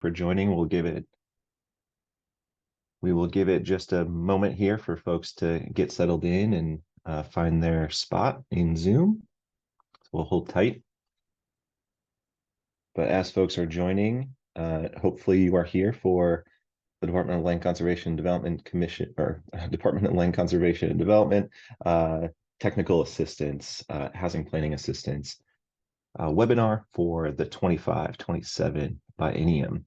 for joining. We will give it just a moment here for folks to get settled in and find their spot in Zoom. So we'll hold tight. But as folks are joining, hopefully you are here for the Department of Land Conservation and Development Commission, or Department of Land Conservation and Development, technical assistance, housing planning assistance webinar for the 25-27 biennium.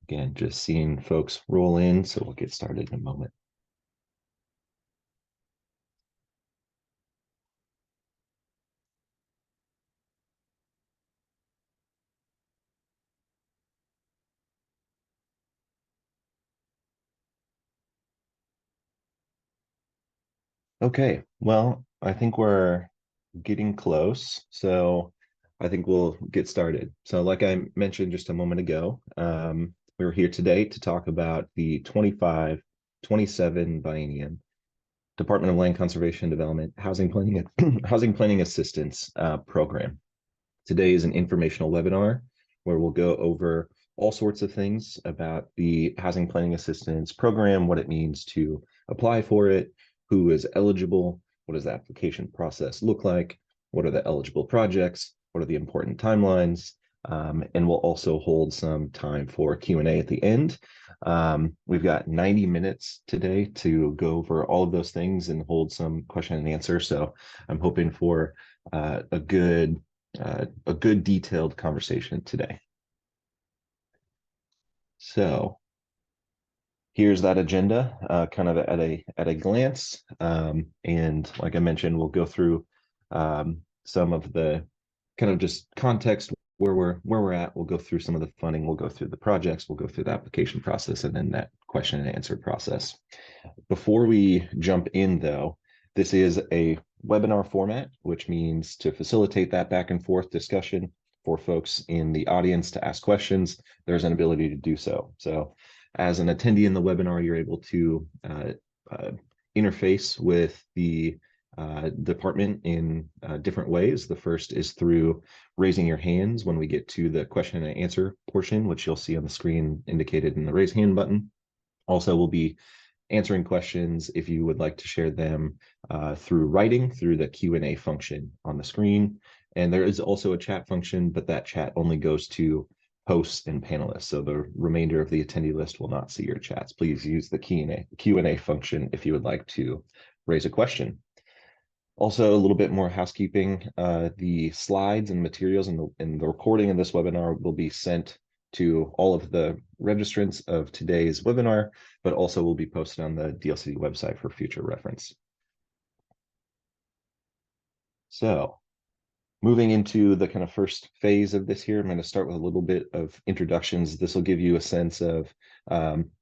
Again, just seeing folks roll in, so we'll get started in a moment. Okay, well, I think we're getting close, so I think we'll get started. So like I mentioned just a moment ago, we're here today to talk about the 25-27 biennium Department of Land Conservation and Development Housing Planning Assistance program. Today is an informational webinar where we'll go over all sorts of things about the Housing Planning Assistance program, what it means to apply for it, who is eligible, what does the application process look like, what are the eligible projects, what are the important timelines, and we'll also hold some time for Q&A at the end. We've got 90 minutes today to go over all of those things and hold some question and answer. So I'm hoping for a good detailed conversation today. So here's that agenda, kind of at a glance. And like I mentioned, we'll go through some of the kind of just context where we're at. We'll go through some of the funding, we'll go through the projects, we'll go through the application process, and then that question and answer process. Before we jump in though, this is a webinar format, which means to facilitate that back and forth discussion for folks in the audience to ask questions, there's an ability to do so. So as an attendee in the webinar, you're able to interface with the department in different ways. The first is through raising your hands when we get to the question and answer portion, which you'll see on the screen indicated in the raise hand button. Also, we'll be answering questions if you would like to share them through writing through the Q&A function on the screen. And there is also a chat function, but that chat only goes to hosts and panelists. So the remainder of the attendee list will not see your chats. Please use the Q&A function if you would like to raise a question. Also, a little bit more housekeeping. The slides and materials and the recording of this webinar will be sent to all of the registrants of today's webinar, but also will be posted on the DLCD website for future reference. So moving into the kind of first phase of this here, I'm going to start with a little bit of introductions. This will give you a sense of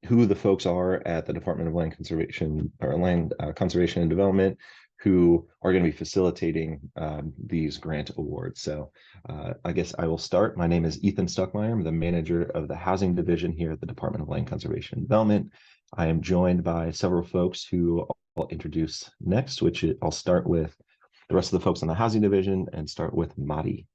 who the folks are at the Department of Land Conservation or Land Conservation and Development who are going to be facilitating these grant awards. So I guess I will start. My name is Ethan Stuckmeyer. I'm the manager of the Housing Division here at the Department of Land Conservation and Development. I am joined by several folks who I'll introduce next, which I'll start with the rest of the folks on the Housing Division and start with Madi.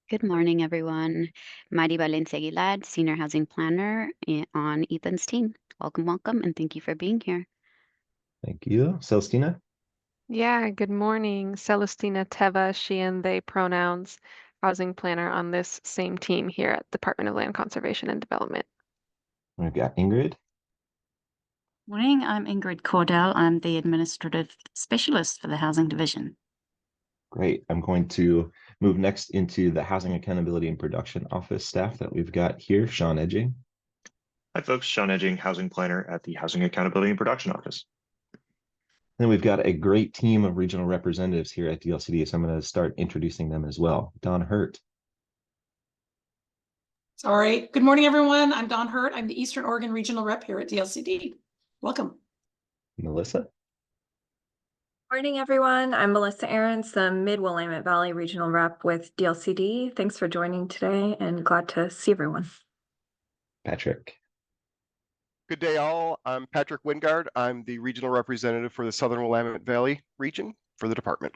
Good morning, everyone. Madi Valencia Aguilar, Senior Housing Planner on Ethan's team. Welcome, welcome, and thank you for being here. Thank you. Celestina? Yeah, good morning. Celestina Teva, she and they pronouns, housing planner on this same team here at Department of Land Conservation and Development. We've got Ingrid. Morning, I'm Ingrid Cordell. I'm the Administrative Specialist for the Housing Division. Great. I'm going to move next into the Housing Accountability and Production Office staff that we've got here. Sean Edging. Hi, folks. Sean Edging, Housing Planner at the Housing Accountability and Production Office. Then we've got a great team of regional representatives here at DLCD, so I'm going to start introducing them as well. Don Hurt. All right. Good morning, everyone. I'm Don Hurt. I'm the Eastern Oregon Regional Rep here at DLCD. Welcome. Melissa. Morning, everyone. I'm Melissa Ahrens, the Mid-Willamette Valley Regional Rep with DLCD. Thanks for joining today and glad to see everyone. Patrick. Good day, all. I'm Patrick Wingard. I'm the regional representative for the Southern Willamette Valley region for the department.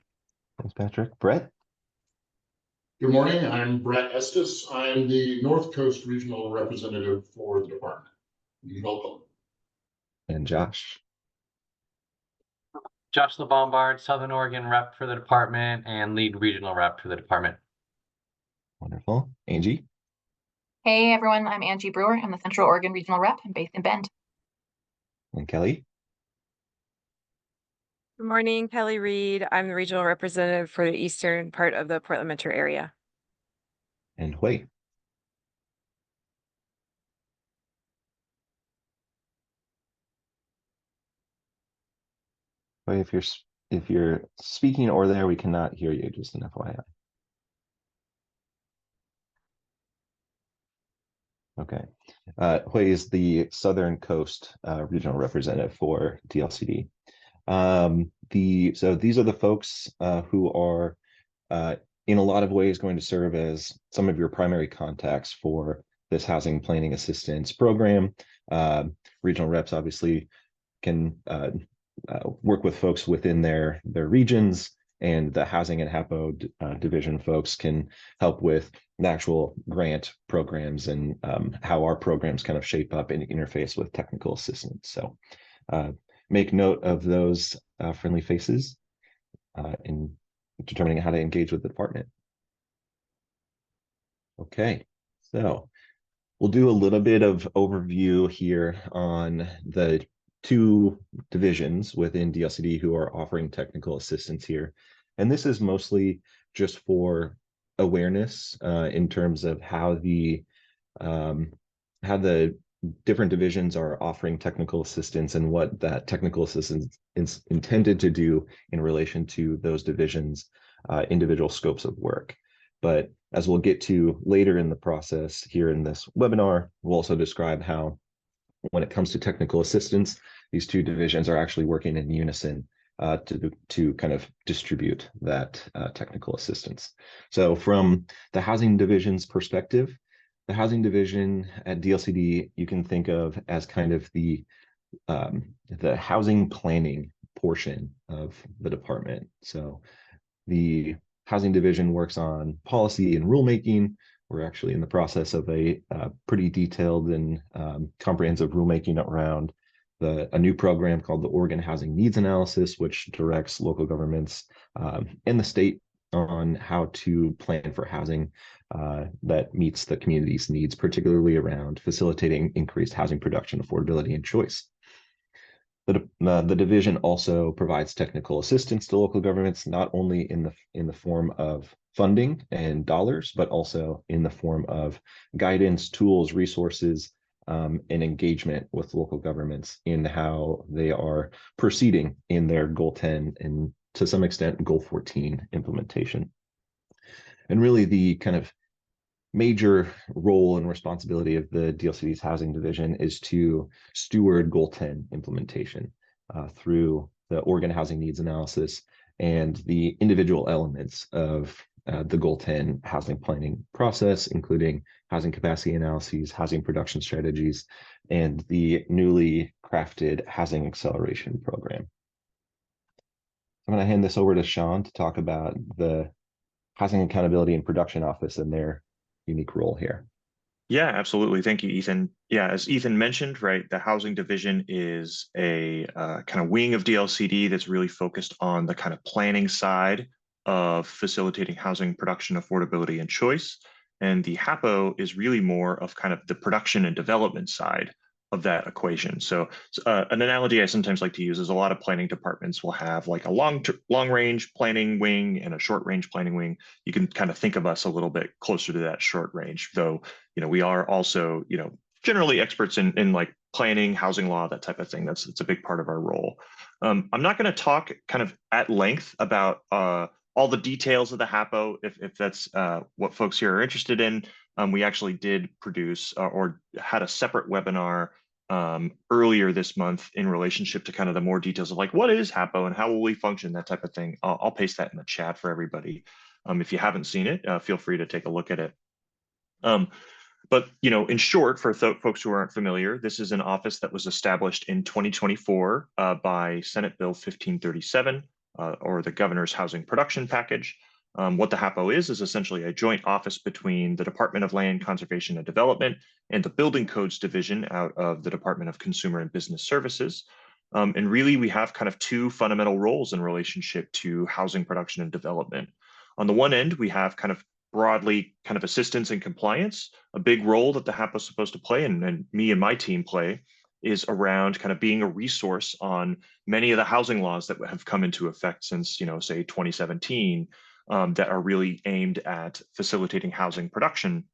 Thanks, Patrick. Brett. Good morning, I'm Brett Estes. I'm the North Coast Regional Representative for the department. Welcome. And Josh. Josh LeBombard, Southern Oregon rep for the department and lead regional rep for the department. Wonderful. Angie. Hey everyone, I'm Angie Brewer. I'm the Central Oregon Regional Rep. I'm based in Bend. And Kelly. Good morning, Kelly Reed. I'm the regional representative for the eastern part of the Portland metro area. And Hui. Hui, if you're speaking or there, we cannot hear you, just an FYI. Okay. Hui is the Southern Coast regional representative for DLCD. So these are the folks who are in a lot of ways going to serve as some of your primary contacts for this housing planning assistance program. Regional reps obviously can work with folks within their regions, and the housing and HAPO division folks can help with the actual grant programs and how our programs kind of shape up and interface with technical assistance. So make note of those friendly faces in determining how to engage with the department. Okay, so we'll do a little bit of overview here on the two divisions within DLCD who are offering technical assistance here. And this is mostly just for awareness in terms of how the different divisions are offering technical assistance and what that technical assistance is intended to do in relation to those divisions' individual scopes of work. But as we'll get to later in the process here in this webinar, we'll also describe how, when it comes to technical assistance, these two divisions are actually working in unison to kind of distribute that technical assistance. So from the housing division's perspective, the housing division at DLCD you can think of as kind of the housing planning portion of the department. So the housing division works on policy and rulemaking. We're actually in the process of a pretty detailed and comprehensive rulemaking around a new program called the Oregon Housing Needs Analysis, which directs local governments and the state on how to plan for housing that meets the community's needs, particularly around facilitating increased housing production, affordability, and choice. The division also provides technical assistance to local governments, not only in the form of funding and dollars, but also in the form of guidance, tools, resources, and engagement with local governments in how they are proceeding in their Goal 10 and to some extent Goal 14 implementation. And really the kind of major role and responsibility of the DLCD's housing division is to steward Goal 10 implementation through the Oregon Housing Needs Analysis and the individual elements of the Goal 10 housing planning process, including housing capacity analyses, housing production strategies, and the newly crafted housing acceleration program. I'm going to hand this over to Sean to talk about the Housing Accountability and Production Office and their unique role here. Yeah, absolutely. Thank you, Ethan. Yeah, as Ethan mentioned, right, the housing division is a kind of wing of DLCD that's really focused on the kind of planning side of facilitating housing production, affordability, and choice. And the HAPO is really more of kind of the production and development side of that equation. So an analogy I sometimes like to use is a lot of planning departments will have like a long range planning wing and a short range planning wing. You can kind of think of us a little bit closer to that short range, though, you know, we are also, you know, generally experts in like planning, housing law, that type of thing. It's a big part of our role. I'm not going to talk kind of at length about all the details of the HAPO, if that's what folks here are interested in. We actually did produce or had a separate webinar earlier this month in relationship to kind of the more details of like, what is HAPO and how will we function, that type of thing. I'll paste that in the chat for everybody. If you haven't seen it, feel free to take a look at it. But, you know, in short, for folks who aren't familiar, this is an office that was established in 2024 by Senate Bill 1537, or the Governor's Housing Production Package. What the HAPO is essentially a joint office between the Department of Land Conservation and Development and the Building Codes Division out of the Department of Consumer and Business Services. And really, we have kind of two fundamental roles in relationship to housing production and development. On the one end, we have kind of broadly kind of assistance and compliance. A big role that the HAPO is supposed to play, and me and my team play, is around kind of being a resource on many of the housing laws that have come into effect since, say 2017, that are really aimed at facilitating housing production,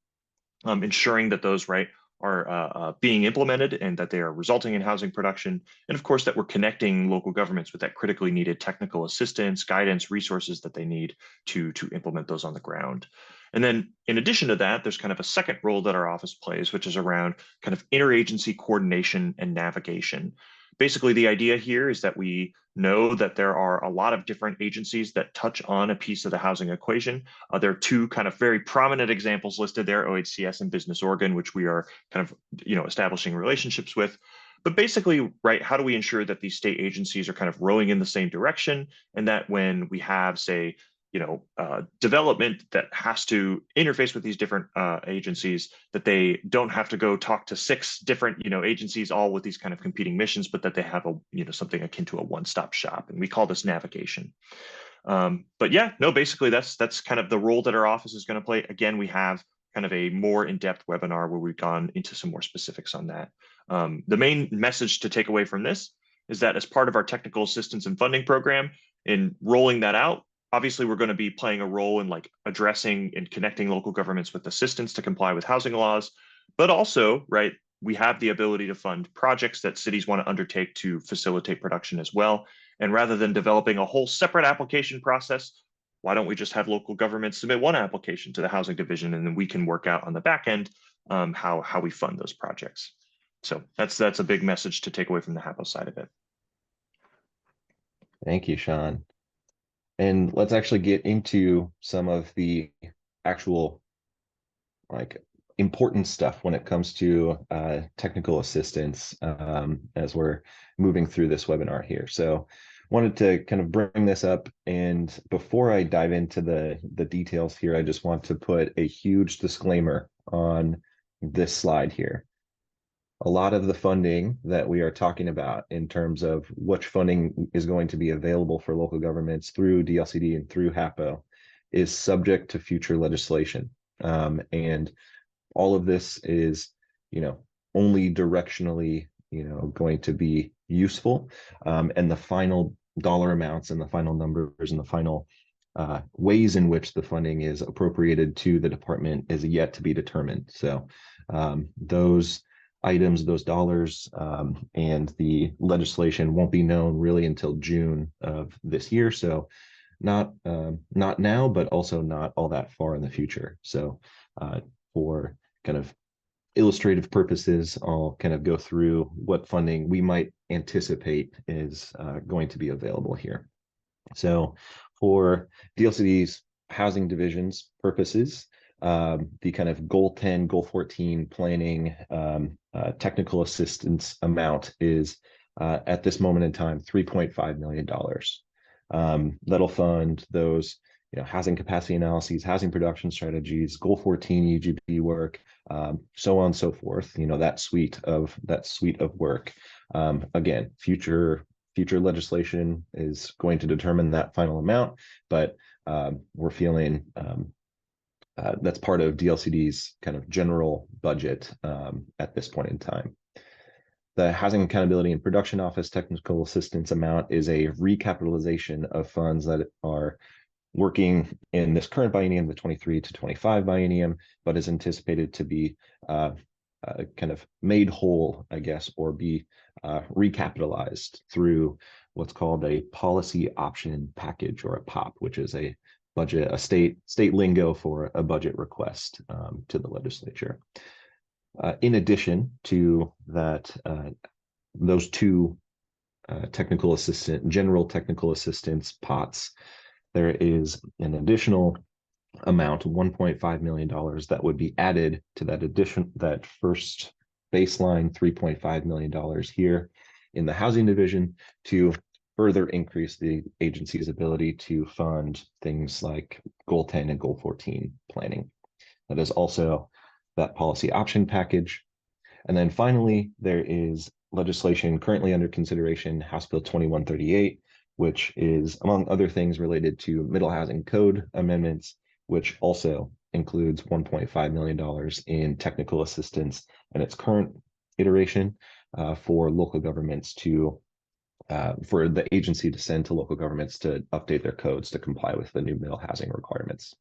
ensuring that those are being implemented and that they are resulting in housing production. And of course, that we're connecting local governments with that critically needed technical assistance, guidance, resources that they need to implement those on the ground. And then in addition to that, there's kind of a second role that our office plays, which is around kind of interagency coordination and navigation. Basically, the idea here is that we know that there are a lot of different agencies that touch on a piece of the housing equation. There are two kind of very prominent examples listed there, OHCS and Business Oregon, which we are kind of, establishing relationships with. But basically, how do we ensure that these state agencies are kind of rowing in the same direction, and that when we have, say, development that has to interface with these different agencies, that they don't have to go talk to 6 different agencies all with these kind of competing missions, but that they have a something akin to a one-stop shop, and we call this navigation. But yeah, no, basically that's kind of the role that our office is going to play. Again, we have kind of a more in-depth webinar where we've gone into some more specifics on that. The main message to take away from this is that as part of our technical assistance and funding program, in rolling that out, obviously, we're going to be playing a role in addressing and connecting local governments with assistance to comply with housing laws, but also, we have the ability to fund projects that cities want to undertake to facilitate production as well. And rather than developing a whole separate application process, why don't we just have local governments submit one application to the housing division, and then we can work out on the back end how we fund those projects. So that's a big message to take away from the HAPO side of it. Thank you, Sean. And let's actually get into some of the actual important stuff when it comes to technical assistance as we're moving through this webinar here. So wanted to kind of bring this up, and before I dive into the details here, I just want to put a huge disclaimer on this slide here. A lot of the funding that we are talking about in terms of which funding is going to be available for local governments through DLCD and through HAPO is subject to future legislation. And all of this is, only directionally, going to be useful. And the final dollar amounts and the final numbers and the final ways in which the funding is appropriated to the department is yet to be determined. So those items, those dollars, and the legislation won't be known really until June of this year. So not now, but also not all that far in the future. So for kind of illustrative purposes, I'll kind of go through what funding we might anticipate is going to be available here. So for DLCD's housing division's purposes, the kind of goal 10, goal 14 planning technical assistance amount is at this moment in time $3.5 million. That'll fund those housing capacity analyses, housing production strategies, goal 14 UGB work, so on and so forth. That suite of work. Again, future legislation is going to determine that final amount, but we're feeling that's part of DLCD's kind of general budget at this point in time. The Housing Accountability and Production Office technical assistance amount is a recapitalization of funds that are working in this current biennium, the 23 to 25 biennium, but is anticipated to be kind of made whole, I guess, or be recapitalized through what's called a policy option package, or a POP, which is a state lingo for a budget request to the legislature. In addition to that, those two general technical assistance pots, there is an additional amount, $1.5 million, that would be added to that first baseline $3.5 million here in the housing division to further increase the agency's ability to fund things like Goal 10 and Goal 14 planning. That is also that policy option package. And then finally, there is legislation currently under consideration, House Bill 2138, which is, among other things, related to middle housing code amendments, which also includes $1.5 million in technical assistance in its current iteration for local governments to, for the agency to send to local governments to update their codes to comply with the new middle housing requirements.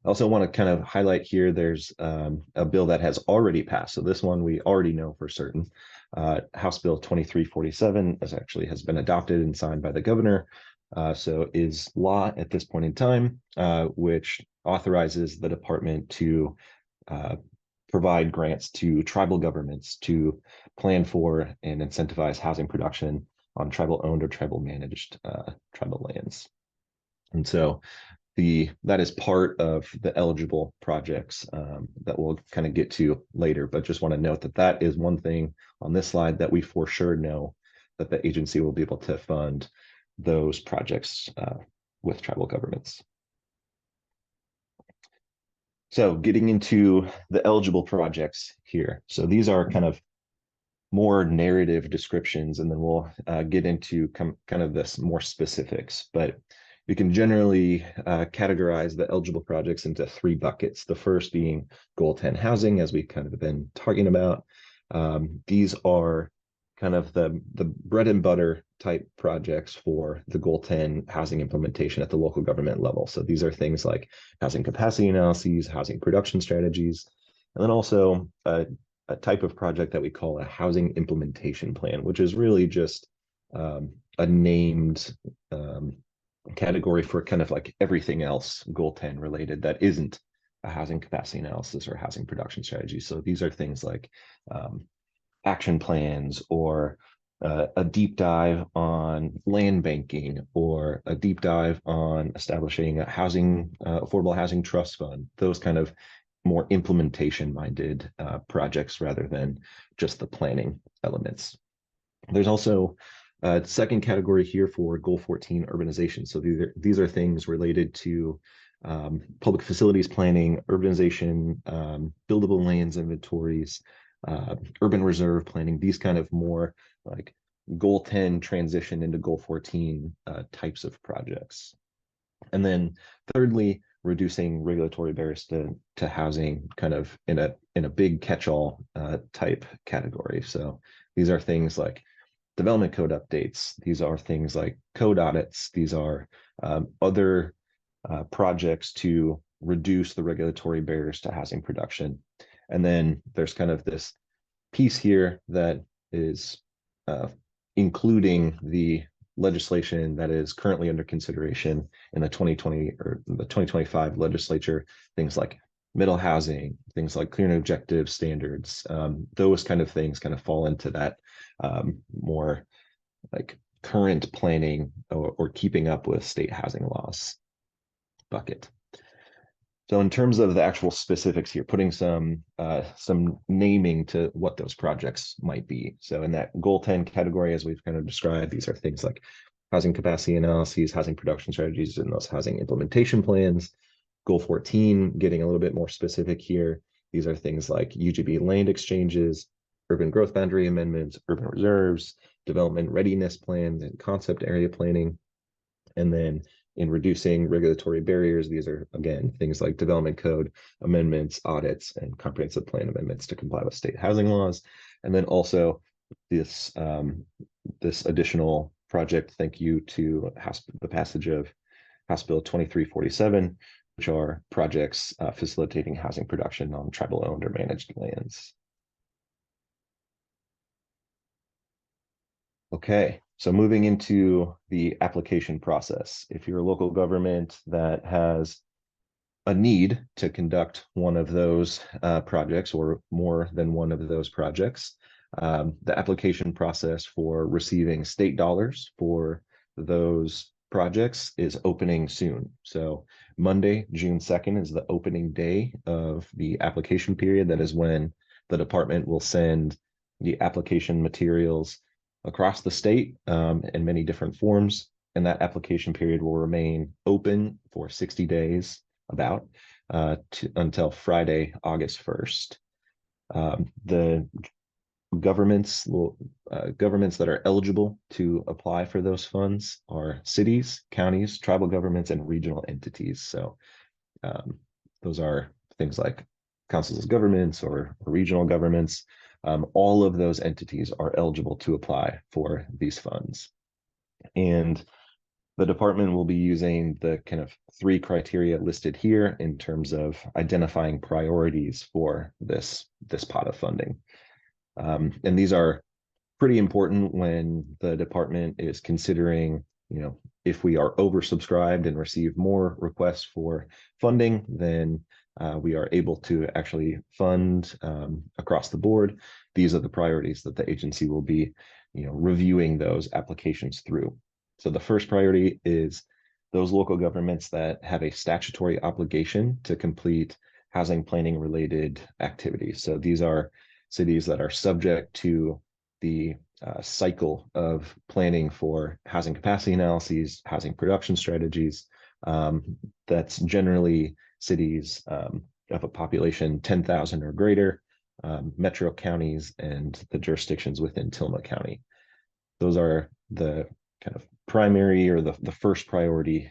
I also want to kind of highlight here, there's a bill that has already passed. So this one we already know for certain. House Bill 2347 has been adopted and signed by the governor. So is law at this point in time, which authorizes the department to provide grants to tribal governments to plan for and incentivize housing production on tribal owned or tribal managed tribal lands. And so that is part of the eligible projects that we'll kind of get to later, but just want to note that that is one thing on this slide that we for sure know that the agency will be able to fund those projects with tribal governments. So getting into the eligible projects here. So these are kind of more narrative descriptions, and then we'll get into kind of this more specifics, but you can generally categorize the eligible projects into 3 buckets. The first being Goal 10 housing, as we kind of been talking about. These are kind of the bread and butter type projects for the Goal 10 housing implementation at the local government level. So these are things like housing capacity analyses, housing production strategies, and then also a type of project that we call a housing implementation plan, which is really just a named category for kind of like everything else Goal 10 related that isn't a housing capacity analysis or housing production strategy. So these are things like action plans, or a deep dive on land banking, or a deep dive on establishing a housing affordable housing trust fund, those kind of more implementation minded projects rather than just the planning elements. There's also second category here for Goal 14 urbanization. So these are things related to public facilities planning, urbanization, buildable lands inventories, urban reserve planning, these kind of more like Goal 10 transition into Goal 14 types of projects. And then thirdly, reducing regulatory barriers to housing, kind of in a big catch-all type category. So these are things like development code updates. These are things like code audits. These are other projects to reduce the regulatory barriers to housing production. And then there's kind of this piece here that is including the legislation that is currently under consideration in the 2020 or the 2025 legislature, things like middle housing, things like clear and objective standards, those kind of things kind of fall into that more like current planning or keeping up with state housing laws bucket. So in terms of the actual specifics here, putting some naming to what those projects might be. So in that Goal 10 category, as we've kind of described, these are things like housing capacity analyses, housing production strategies, and those housing implementation plans. Goal 14, getting a little bit more specific here. These are things like UGB land exchanges, urban growth boundary amendments, urban reserves, development readiness plans, and concept area planning. And then in reducing regulatory barriers, these are, again, things like development code amendments, audits, and comprehensive plan amendments to comply with state housing laws. And then also this additional project, thank you to the passage of House Bill 2347, which are projects facilitating housing production on tribal owned or managed lands. Okay, so moving into the application process. If you're a local government that has a need to conduct one of those projects or more than one of those projects, the application process for receiving state dollars for those projects is opening soon. So Monday, June 2nd is the opening day of the application period. That is when the department will send the application materials across the state in many different forms. And that application period will remain open for 60 days until Friday, August 1st. The governments that are eligible to apply for those funds are cities, counties, tribal governments, and regional entities. So those are things like councils of governments or regional governments. All of those entities are eligible to apply for these funds. And the department will be using the kind of 3 criteria listed here in terms of identifying priorities for this pot of funding. And these are pretty important when the department is considering, if we are oversubscribed and receive more requests for funding, then we are able to actually fund across the board. These are the priorities that the agency will be, reviewing those applications through. So the first priority is those local governments that have a statutory obligation to complete housing planning related activities. So these are cities that are subject to the cycle of planning for housing capacity analyses, housing production strategies. That's generally cities of a population 10,000 or greater, metro counties, and the jurisdictions within Tillamook County. Those are the kind of primary or the first priority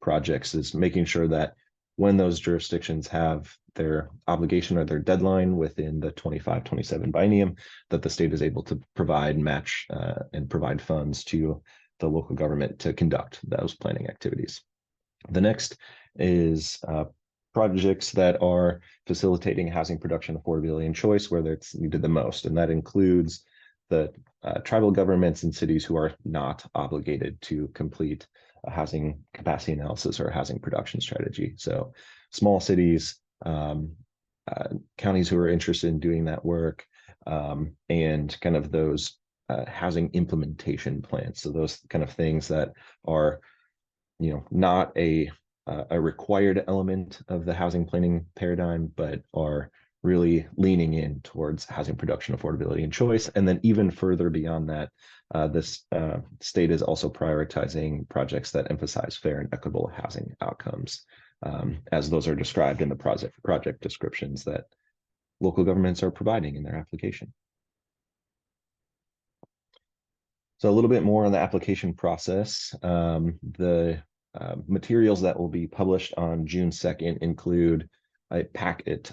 projects, is making sure that when those jurisdictions have their obligation or their deadline within the 25-27 biennium, that the state is able to provide match and provide funds to the local government to conduct those planning activities. The next is projects that are facilitating housing production, affordability, and choice where it's needed the most. And that includes the tribal governments and cities who are not obligated to complete a housing capacity analysis or a housing production strategy. So small cities, counties who are interested in doing that work, and kind of those housing implementation plans. So those kind of things that are, not a required element of the housing planning paradigm, but are really leaning in towards housing production, affordability, and choice. And then even further beyond that, this state is also prioritizing projects that emphasize fair and equitable housing outcomes, as those are described in the project descriptions that local governments are providing in their application. So a little bit more on the application process. The materials that will be published on June 2nd include a packet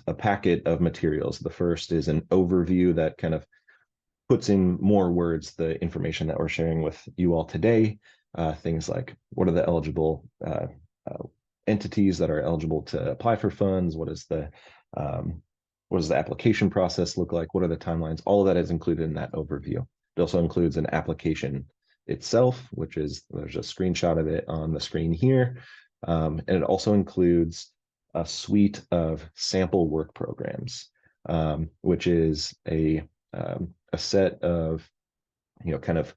of materials. The first is an overview that kind of puts in more words the information that we're sharing with you all today. Things like, what are the eligible entities that are eligible to apply for funds? What does the application process look like? What are the timelines? All of that is included in that overview. It also includes an application itself, which is, there's a screenshot of it on the screen here. And it also includes a suite of sample work programs, which is a set of, kind of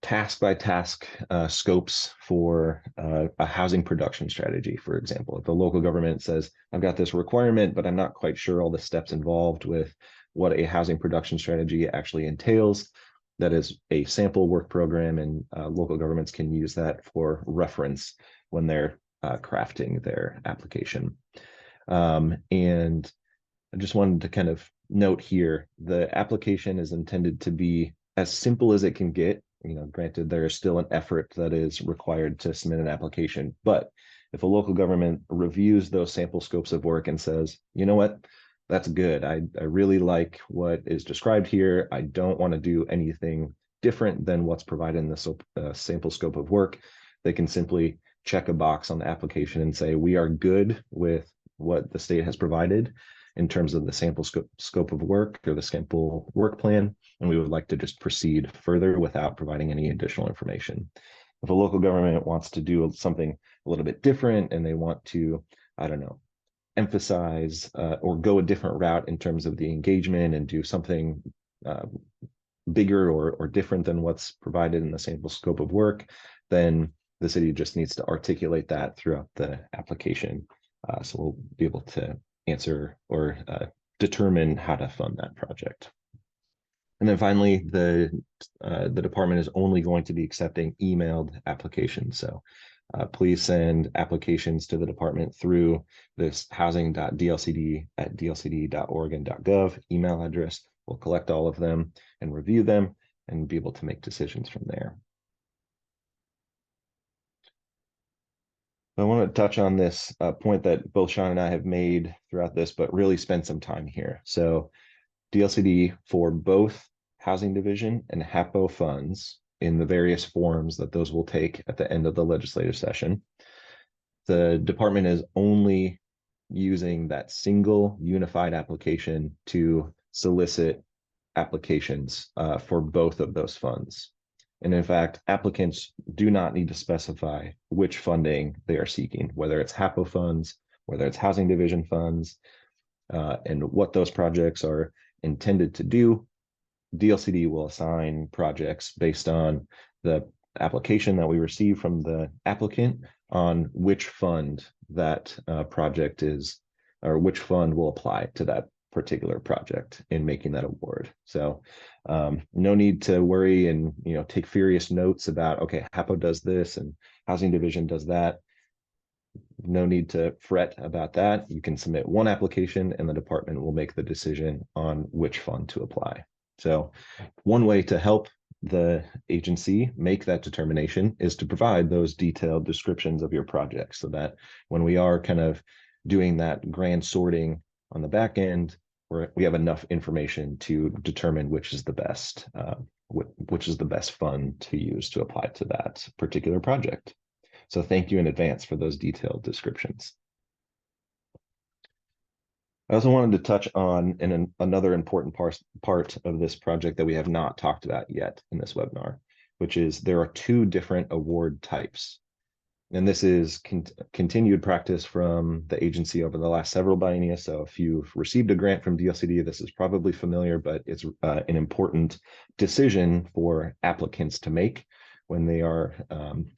task by task scopes for a housing production strategy. For example, if the local government says, I've got this requirement, but I'm not quite sure all the steps involved with what a housing production strategy actually entails, that is a sample work program, and local governments can use that for reference when they're crafting their application. And I just wanted to kind of note here, the application is intended to be as simple as it can get. Granted, there is still an effort that is required to submit an application, but if a local government reviews those sample scopes of work and says, you know what, that's good, I really like what is described here, I don't want to do anything different than what's provided in the sample scope of work, they can simply check a box on the application and say, we are good with what the state has provided in terms of the sample scope of work or the sample work plan, and we would like to just proceed further without providing any additional information. If a local government wants to do something a little bit different and they want to, I don't know, emphasize or go a different route in terms of the engagement and do something bigger or different than what's provided in the sample scope of work, then the city just needs to articulate that throughout the application. So we'll be able to answer or determine how to fund that project. And then finally, the department is only going to be accepting emailed applications. So please send applications to the department through this housing.dlcd@dlcd.oregon.gov email address. We'll collect all of them and review them and be able to make decisions from there. I want to touch on this point that both Sean and I have made throughout this, but really spend some time here. So DLCD for both Housing Division and HAPO funds in the various forms that those will take at the end of the legislative session. The department is only using that single unified application to solicit applications for both of those funds. And in fact, applicants do not need to specify which funding they are seeking, whether it's HAPO funds, whether it's Housing Division funds, and what those projects are intended to do. DLCD will assign projects based on the application that we receive from the applicant on which fund that project is, or which fund will apply to that particular project in making that award. So no need to worry and take furious notes about, okay, HAPO does this and Housing Division does that. No need to fret about that. You can submit one application and the department will make the decision on which fund to apply. So one way to help the agency make that determination is to provide those detailed descriptions of your project so that when we are kind of doing that grand sorting on the back end, we have enough information to determine which is the best fund to use to apply to that particular project. So thank you in advance for those detailed descriptions. I also wanted to touch on another important part of this project that we have not talked about yet in this webinar, which is there are two different award types. And this is continued practice from the agency over the last several biennia. So if you've received a grant from DLCD, this is probably familiar, but it's an important decision for applicants to make when they are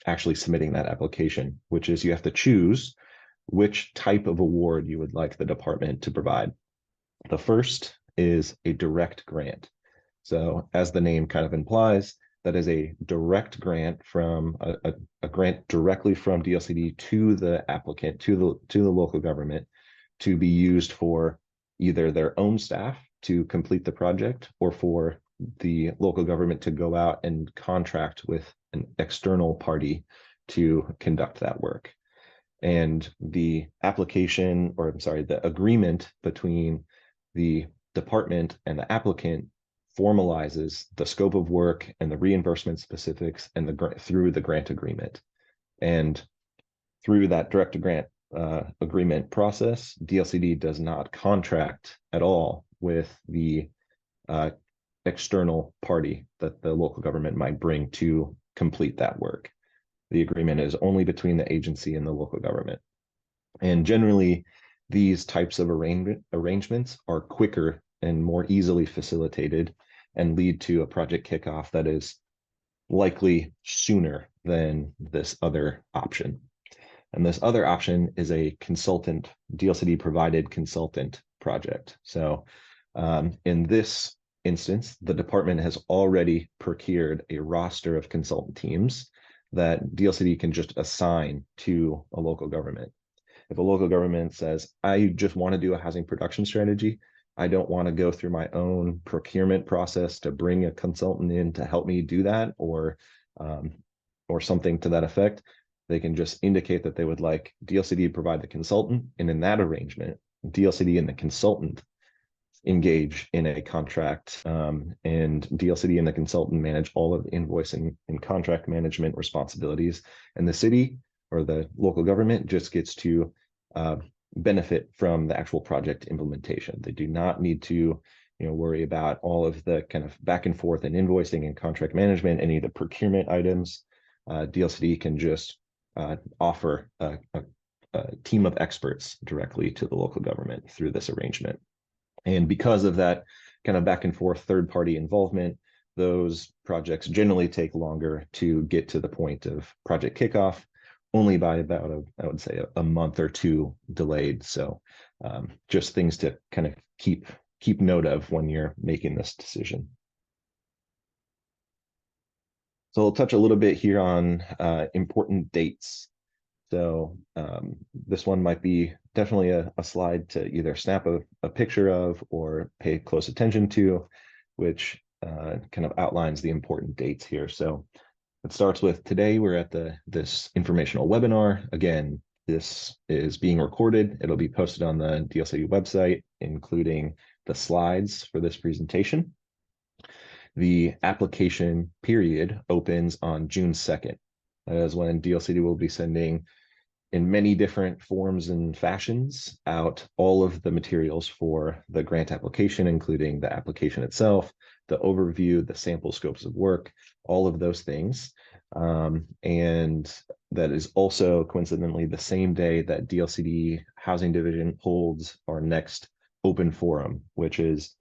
actually submitting that application, which is you have to choose which type of award you would like the department to provide. The first is a direct grant. So as the name kind of implies, that is a direct grant from a grant directly from DLCD to the applicant, to the local government, to be used for either their own staff to complete the project or for the local government to go out and contract with an external party to conduct that work. And the application, or I'm sorry, the agreement between the department and the applicant formalizes the scope of work and the reimbursement specifics and through the grant agreement. And through that direct grant agreement process, DLCD does not contract at all with the external party that the local government might bring to complete that work. The agreement is only between the agency and the local government. And generally, these types of arrangements are quicker and more easily facilitated and lead to a project kickoff that is likely sooner than this other option. And this other option is a consultant, DLCD provided consultant project. So in this instance, the department has already procured a roster of consultant teams that DLCD can just assign to a local government. If a local government says, I just want to do a housing production strategy, I don't want to go through my own procurement process to bring a consultant in to help me do that, or something to that effect, they can just indicate that they would like DLCD to provide the consultant, and in that arrangement, DLCD and the consultant engage in a contract, and DLCD and the consultant manage all of the invoicing and contract management responsibilities, and the city or the local government just gets to benefit from the actual project implementation. They do not need to worry about all of the kind of back and forth and invoicing and contract management, any of the procurement items. DLCD can just offer a team of experts directly to the local government through this arrangement. And because of that kind of back and forth third-party involvement, those projects generally take longer to get to the point of project kickoff, only by about, I would say, a month or two delayed. So just things to kind of keep note of when you're making this decision. So I'll touch a little bit here on important dates. So this one might be definitely a slide to either snap a picture of or pay close attention to, which kind of outlines the important dates here. So it starts with today, we're at this informational webinar. Again, this is being recorded. It'll be posted on the DLCD website, including the slides for this presentation. The application period opens on June 2nd. That is when DLCD will be sending, in many different forms and fashions, out all of the materials for the grant application, including the application itself, the overview, the sample scopes of work, all of those things. And that is also coincidentally the same day that DLCD Housing Division holds our next open forum, which is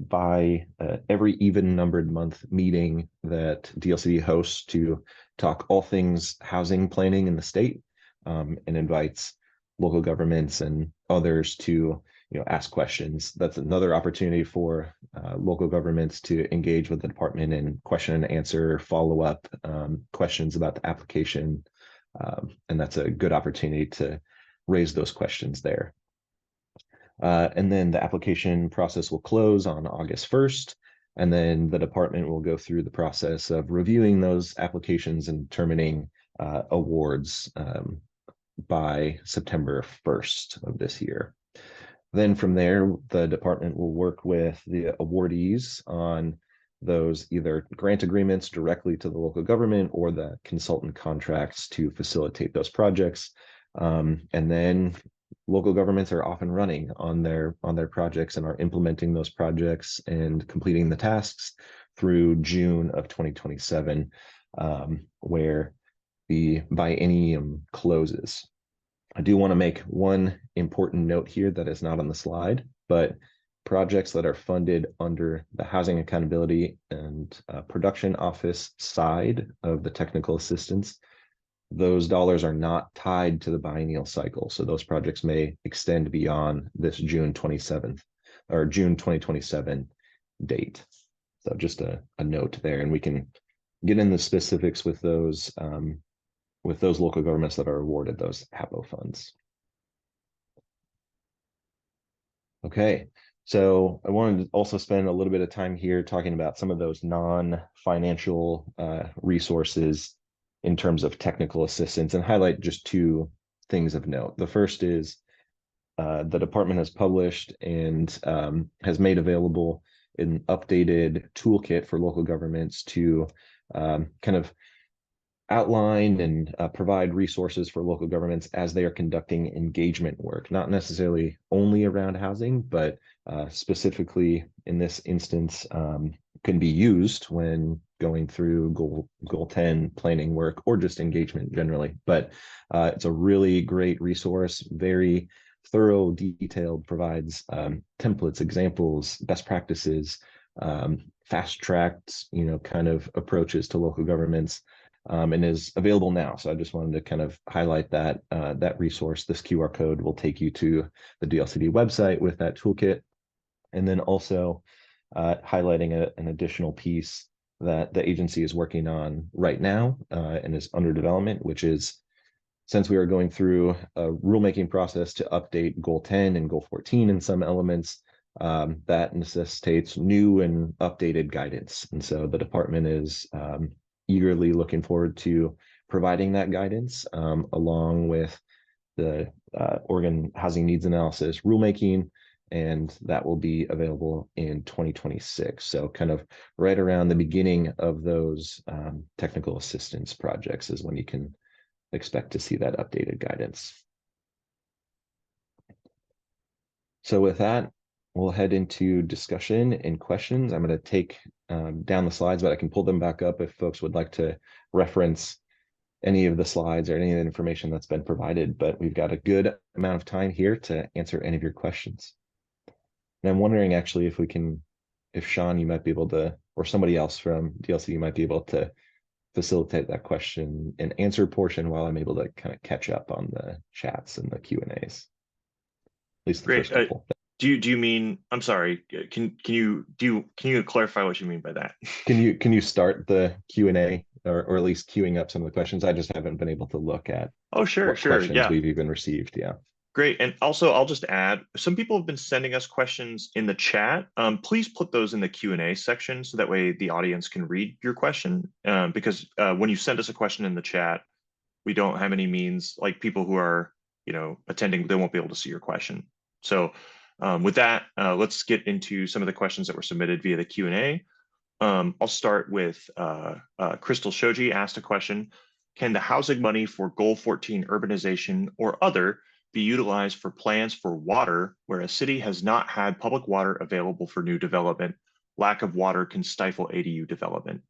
by every even numbered month meeting that DLCD hosts to talk all things housing planning in the state, and invites local governments and others to ask questions. That's another opportunity for local governments to engage with the department in question and answer, follow-up questions about the application. And that's a good opportunity to raise those questions there. And then the application process will close on August 1st. And then the department will go through the process of reviewing those applications and determining awards by September 1st of this year. Then from there, the department will work with the awardees on those either grant agreements directly to the local government or the consultant contracts to facilitate those projects. And then local governments are off and running on their projects and are implementing those projects and completing the tasks through June of 2027, where the biennium closes. I do want to make one important note here that is not on the slide, but projects that are funded under the Housing Accountability and Production Office side of the technical assistance, those dollars are not tied to the biennial cycle. So those projects may extend beyond this June 27th or June 2027 date. So just a note there, and we can get into the specifics with those local governments that are awarded those HAPO funds. Okay, so I wanted to also spend a little bit of time here talking about some of those non-financial resources in terms of technical assistance and highlight just two things of note. The first is the department has published and has made available an updated toolkit for local governments to kind of outline and provide resources for local governments as they are conducting engagement work, not necessarily only around housing, but specifically in this instance can be used when going through goal 10 planning work or just engagement generally. But it's a really great resource, very thorough, detailed, provides templates, examples, best practices, fast-tracked, kind of approaches to local governments. And is available now. So I just wanted to kind of highlight that that resource. This QR code will take you to the DLCD website with that toolkit. And then also highlighting an additional piece that the agency is working on right now and is under development, which is, since we are going through a rulemaking process to update Goal 10 and Goal 14 in some elements, that necessitates new and updated guidance. And so the department is eagerly looking forward to providing that guidance along with the Oregon Housing Needs Analysis rulemaking, and that will be available in 2026. So kind of right around the beginning of those technical assistance projects is when you can expect to see that updated guidance. So with that, we'll head into discussion and questions. I'm going to take down the slides, but I can pull them back up if folks would like to reference any of the slides or any of the information that's been provided. But we've got a good amount of time here to answer any of your questions. And I'm wondering actually if Sean, you might be able to, or somebody else from DLC, you might be able to facilitate that question and answer portion while I'm able to kind of catch up on the chats and the Q&As. At least the first couple. Do you mean, I'm sorry, can you clarify what you mean by that? Can you start the Q&A or at least queuing up some of the questions? I just haven't been able to look at Oh, sure, what questions yeah. we've even received. Yeah. Great. And also, I'll just add, some people have been sending us questions in the chat. Please put those in the Q&A section so that way the audience can read your question. Because when you send us a question in the chat, we don't have any means, like people who are, attending, they won't be able to see your question. So with that, let's get into some of the questions that were submitted via the Q&A. I'll start with Crystal Shoji asked a question. Can the housing money for Goal 14 urbanization or other be utilized for plans for water where a city has not had public water available for new development? Lack of water can stifle ADU development.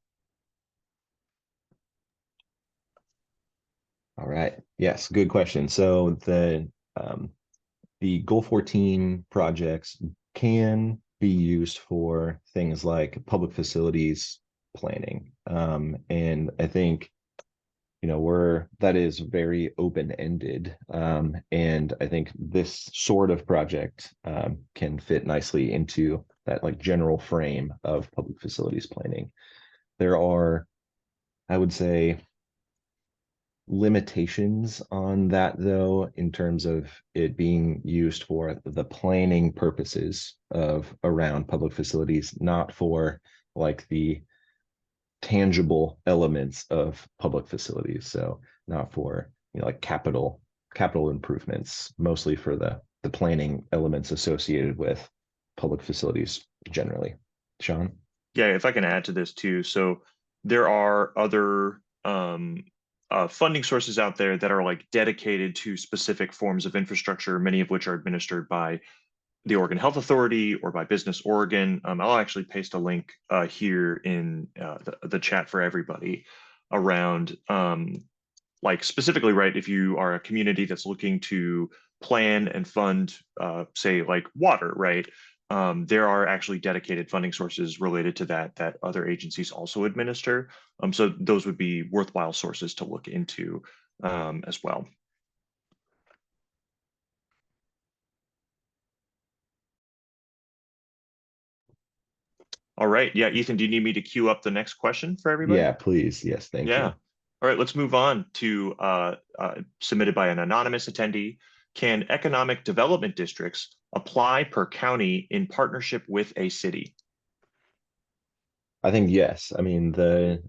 All right. Yes, good question. So the Goal 14 projects can be used for things like public facilities planning. And I think, that is very open-ended. And I think this sort of project can fit nicely into that like general frame of public facilities planning. There are, I would say, limitations on that though, in terms of it being used for the planning purposes of around public facilities, not for like the tangible elements of public facilities. So not for like capital improvements, mostly for the planning elements associated with public facilities generally. Sean? Yeah, if I can add to this too. So there are other funding sources out there that are like dedicated to specific forms of infrastructure, many of which are administered by the Oregon Health Authority or by Business Oregon. I'll actually paste a link here in the chat for everybody around like specifically, right, if you are a community that's looking to plan and fund, say like water, right? There are actually dedicated funding sources related to that other agencies also administer. So those would be worthwhile sources to look into as well. All right. Yeah, Ethan, do you need me to queue up the next question for everybody? Yeah, please. Yes, thank you. All right, let's move on to submitted by an anonymous attendee. Can economic development districts apply per county in partnership with a city? I think yes. I mean,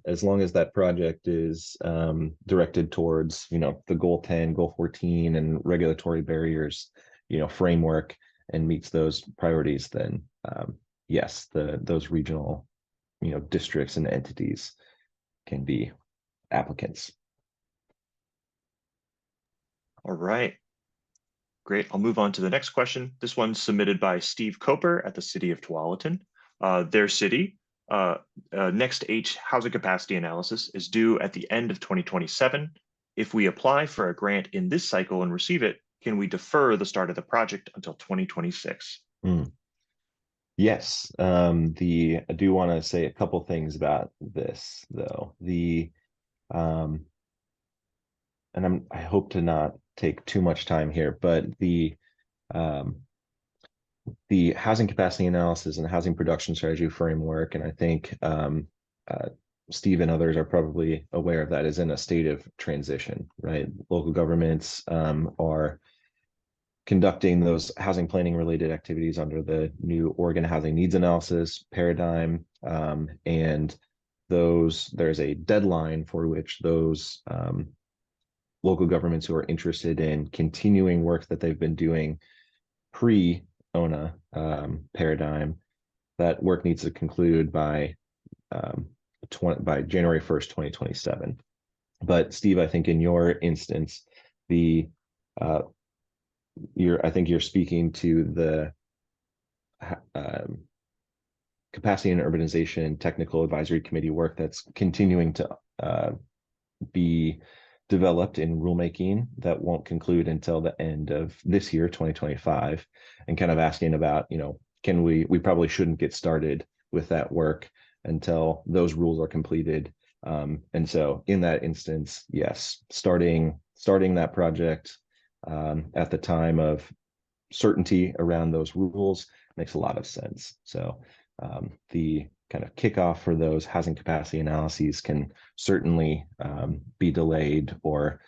as long as that project is directed towards, the Goal 10, Goal 14 and regulatory barriers, framework and meets those priorities, then yes, those regional, districts and entities can be applicants. All right. Great. I'll move on to the next question. This one's submitted by Steve Coper at the City of Tualatin. Their city, next H housing capacity analysis is due at the end of 2027. If we apply for a grant in this cycle and receive it, can we defer the start of the project until 2026? Yes. I do want to say a couple things about this though. And I hope to not take too much time here, but the housing capacity analysis and housing production strategy framework, and I think Steve and others are probably aware of that, is in a state of transition, right? Local governments are conducting those housing planning related activities under the new Oregon Housing Needs Analysis paradigm. And there's a deadline for which those local governments who are interested in continuing work that they've been doing pre-ONA paradigm, that work needs to conclude by January 1st, 2027. But Steve, I think in your instance, I think you're speaking to the capacity and urbanization technical advisory committee work that's continuing to be developed in rulemaking that won't conclude until the end of this year, 2025, and kind of asking about, can we probably shouldn't get started with that work until those rules are completed. And so in that instance, yes, starting that project at the time of certainty around those rules makes a lot of sense. So the kind of kickoff for those housing capacity analyses can certainly be delayed or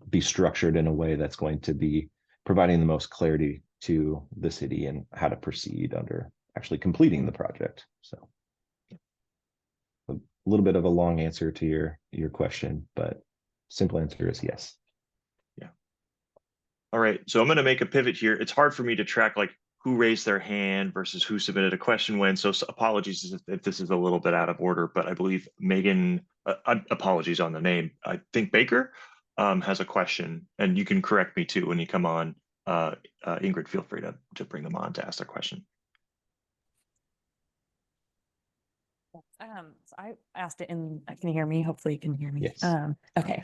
be structured in a way that's going to be providing the most clarity to the city and how to proceed under actually completing the project. So a little bit of a long answer to your question, but simple answer is yes. Yeah. All right, so I'm going to make a pivot here. It's hard for me to track like who raised their hand versus who submitted a question when. So apologies if this is a little bit out of order, but I believe Megan, apologies on the name, I think Baker has a question, and you can correct me too when you come on. Ingrid, feel free to bring them on to ask their question. So I asked it in, can you hear me? Hopefully you can hear me. Yes. Okay.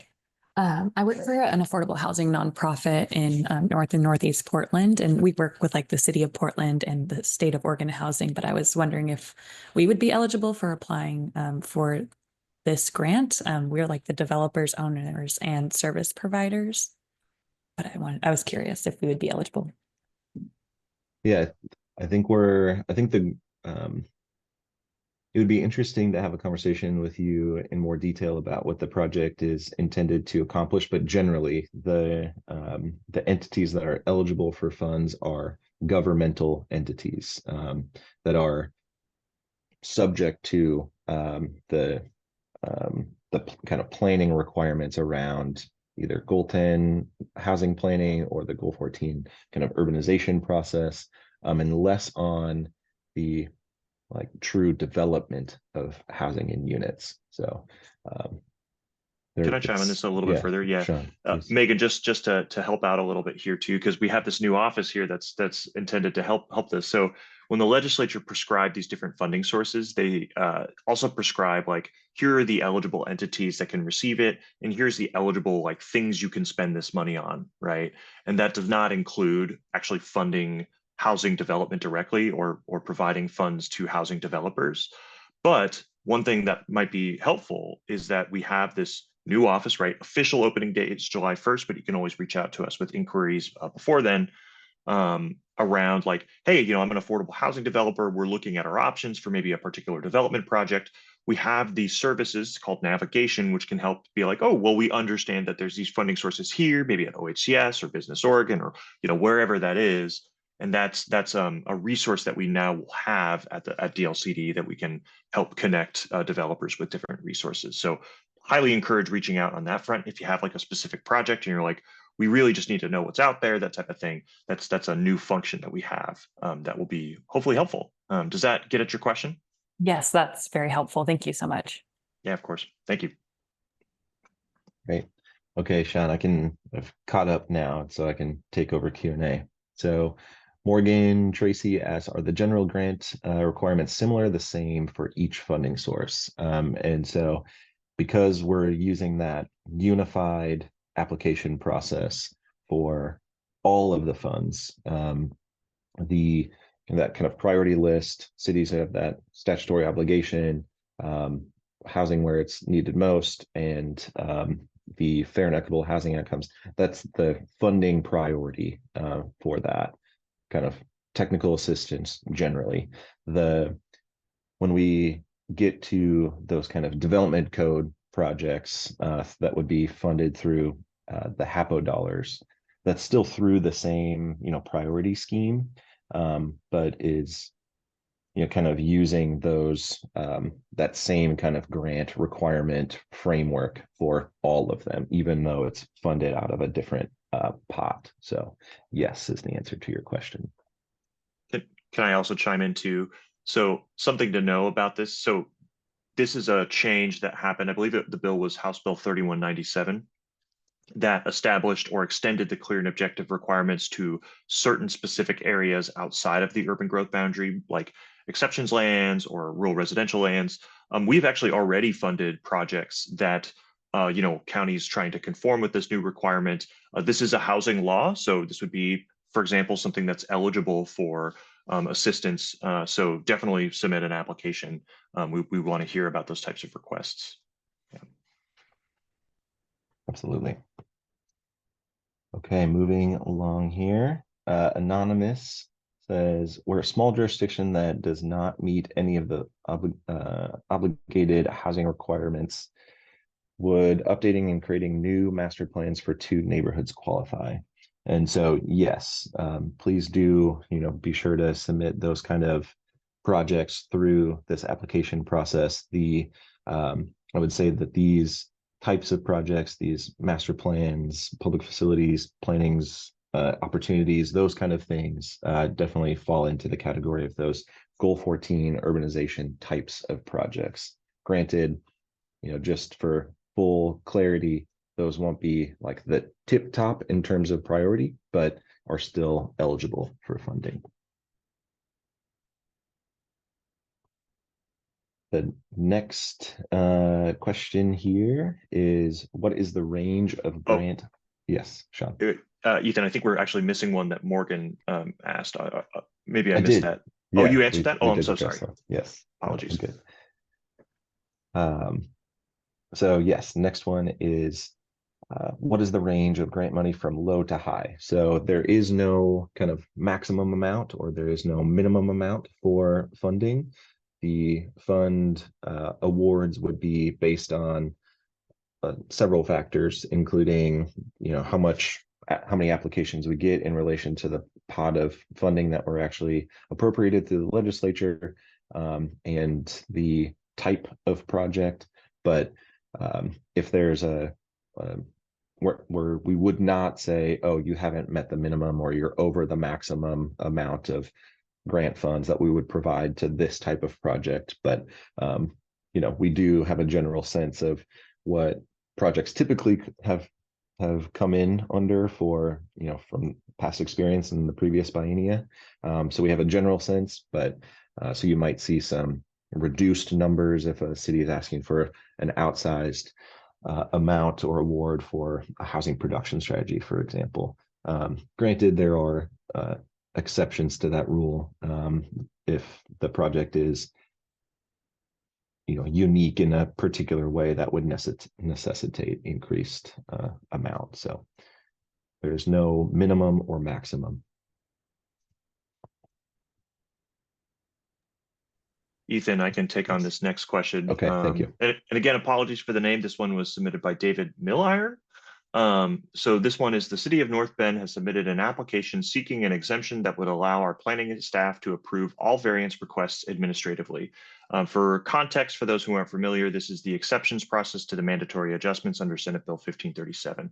I work for an affordable housing nonprofit in North and Northeast Portland, and we work with like the city of Portland and the state of Oregon Housing, but I was wondering if we would be eligible for applying for this grant. We're like the developers, owners, and service providers, but I was curious if we would be eligible. Yeah, I think it would be interesting to have a conversation with you in more detail about what the project is intended to accomplish, but generally the entities that are eligible for funds are governmental entities that are subject to the kind of planning requirements around either Goal 10 housing planning or the Goal 14 kind of urbanization process, and less on the like true development of housing in units. So can I chime on this a little bit further? Yeah, Sean, Megan, just to help out a little bit here too, because we have this new office here that's intended to help this. So when the legislature prescribed these different funding sources, they also prescribe like, here are the eligible entities that can receive it, and here's the eligible like things you can spend this money on, right? And that does not include actually funding housing development directly or providing funds to housing developers. But one thing that might be helpful is that we have this new office, right? Official opening date is July 1st, but you can always reach out to us with inquiries before then around like, hey, I'm an affordable housing developer. We're looking at our options for maybe a particular development project. We have these services called navigation, which can help be like, oh, well, we understand that there's these funding sources here, maybe at OHCS or Business Oregon or wherever that is. And that's a resource that we now will have at DLCD that we can help connect developers with different resources. So highly encourage reaching out on that front. If you have like a specific project and you're like, we really just need to know what's out there, that type of thing. That's a new function that we have that will be hopefully helpful. Does that get at your question? Yes, that's very helpful. Thank you so much. Yeah, of course. Thank you. Great. Okay, Sean, I've caught up now, so I can take over Q&A. So Morgan Tracy asks, are the general grant requirements similar, the same for each funding source? And so because we're using that unified application process for all of the funds, that kind of priority list, cities have that statutory obligation, housing where it's needed most, and the fair and equitable housing outcomes. That's the funding priority for that kind of technical assistance generally. When we get to those kind of development code projects that would be funded through the HAPO dollars, that's still through the same priority scheme, but is kind of using those that same kind of grant requirement framework for all of them, even though it's funded out of a different pot. So yes is the answer to your question. Can I also chime in too? So something to know about this. So this is a change that happened. I believe the bill was House Bill 3197 that established or extended the clear and objective requirements to certain specific areas outside of the urban growth boundary, like exceptions lands or rural residential lands. We've actually already funded projects that counties trying to conform with this new requirement. This is a housing law, so this would be, for example, something that's eligible for assistance. So definitely submit an application. We want to hear about those types of requests. Yeah. Absolutely. Okay, moving along here. Anonymous says, we're a small jurisdiction that does not meet any of the obligated housing requirements. Would updating and creating new master plans for 2 neighborhoods qualify? And so, yes, please do, be sure to submit those kind of projects through this application process. I would say that these types of projects, these master plans, public facilities, plannings, opportunities, those kind of things definitely fall into the category of those Goal 14 urbanization types of projects. Granted, just for full clarity, those won't be like the tip top in terms of priority, but are still eligible for funding. The next question here is, what is the range of grant? Yes, Sean. Ethan, I think we're actually missing one that Morgan asked. Maybe I missed did. that. Yeah, oh, you answered that? Oh, I'm did so address sorry. that. Yes. Apologies. Good. So yes, next one is, what is the range of grant money from low to high? So there is no kind of maximum amount, or there is no minimum amount for funding. The fund awards would be based on several factors, including, how many applications we get in relation to the pot of funding that were actually appropriated to the legislature, and the type of project. But if there's where we would not say, oh, you haven't met the minimum, or you're over the maximum amount of grant funds that we would provide to this type of project. But we do have a general sense of what projects typically have come in under for, from past experience in the previous biennia. So we have a general sense, but so you might see some reduced numbers if a city is asking for an outsized amount or award for a housing production strategy, for example. Granted, there are exceptions to that rule if the project is unique in a particular way that would necessitate increased amount. So there's no minimum or maximum. Ethan, I can take on this next question. Okay, thank you. And again, apologies for the name. This one was submitted by David Milliron. So this one is, the city of North Bend has submitted an application seeking an exemption that would allow our planning staff to approve all variance requests administratively. For context, for those who aren't familiar, this is the exceptions process to the mandatory adjustments under Senate Bill 1537.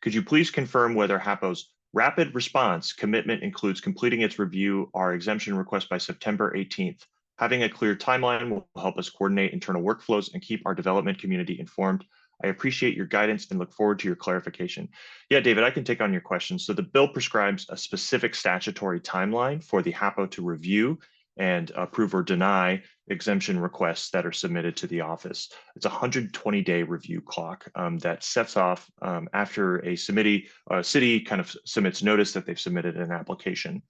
Could you please confirm whether HAPO's rapid response commitment includes completing its review our exemption request by September 18th? Having a clear timeline will help us coordinate internal workflows and keep our development community informed. I appreciate your guidance and look forward to your clarification. Yeah, David, I can take on your question. So the bill prescribes a specific statutory timeline for the HAPO to review and approve or deny exemption requests that are submitted to the office. It's a 120-day review clock that sets off after a city kind of submits notice that they've submitted an application.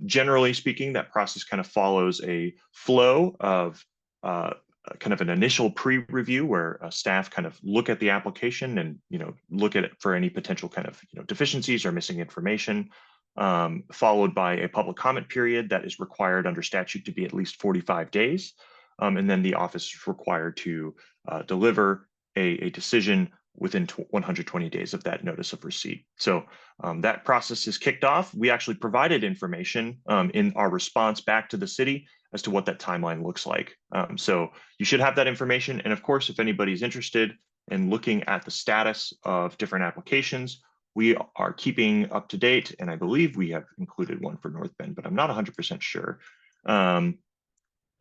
Generally speaking, that process kind of follows a flow of kind of an initial pre-review where staff kind of look at the application and look at it for any potential kind of deficiencies or missing information, followed by a public comment period that is required under statute to be at least 45 days. And then the office is required to deliver a decision within 120 days of that notice of receipt. So that process is kicked off. We actually provided information in our response back to the city as to what that timeline looks like. So you should have that information. And of course, if anybody's interested in looking at the status of different applications, we are keeping up to date. And I believe we have included one for North Bend, but I'm not 100% sure.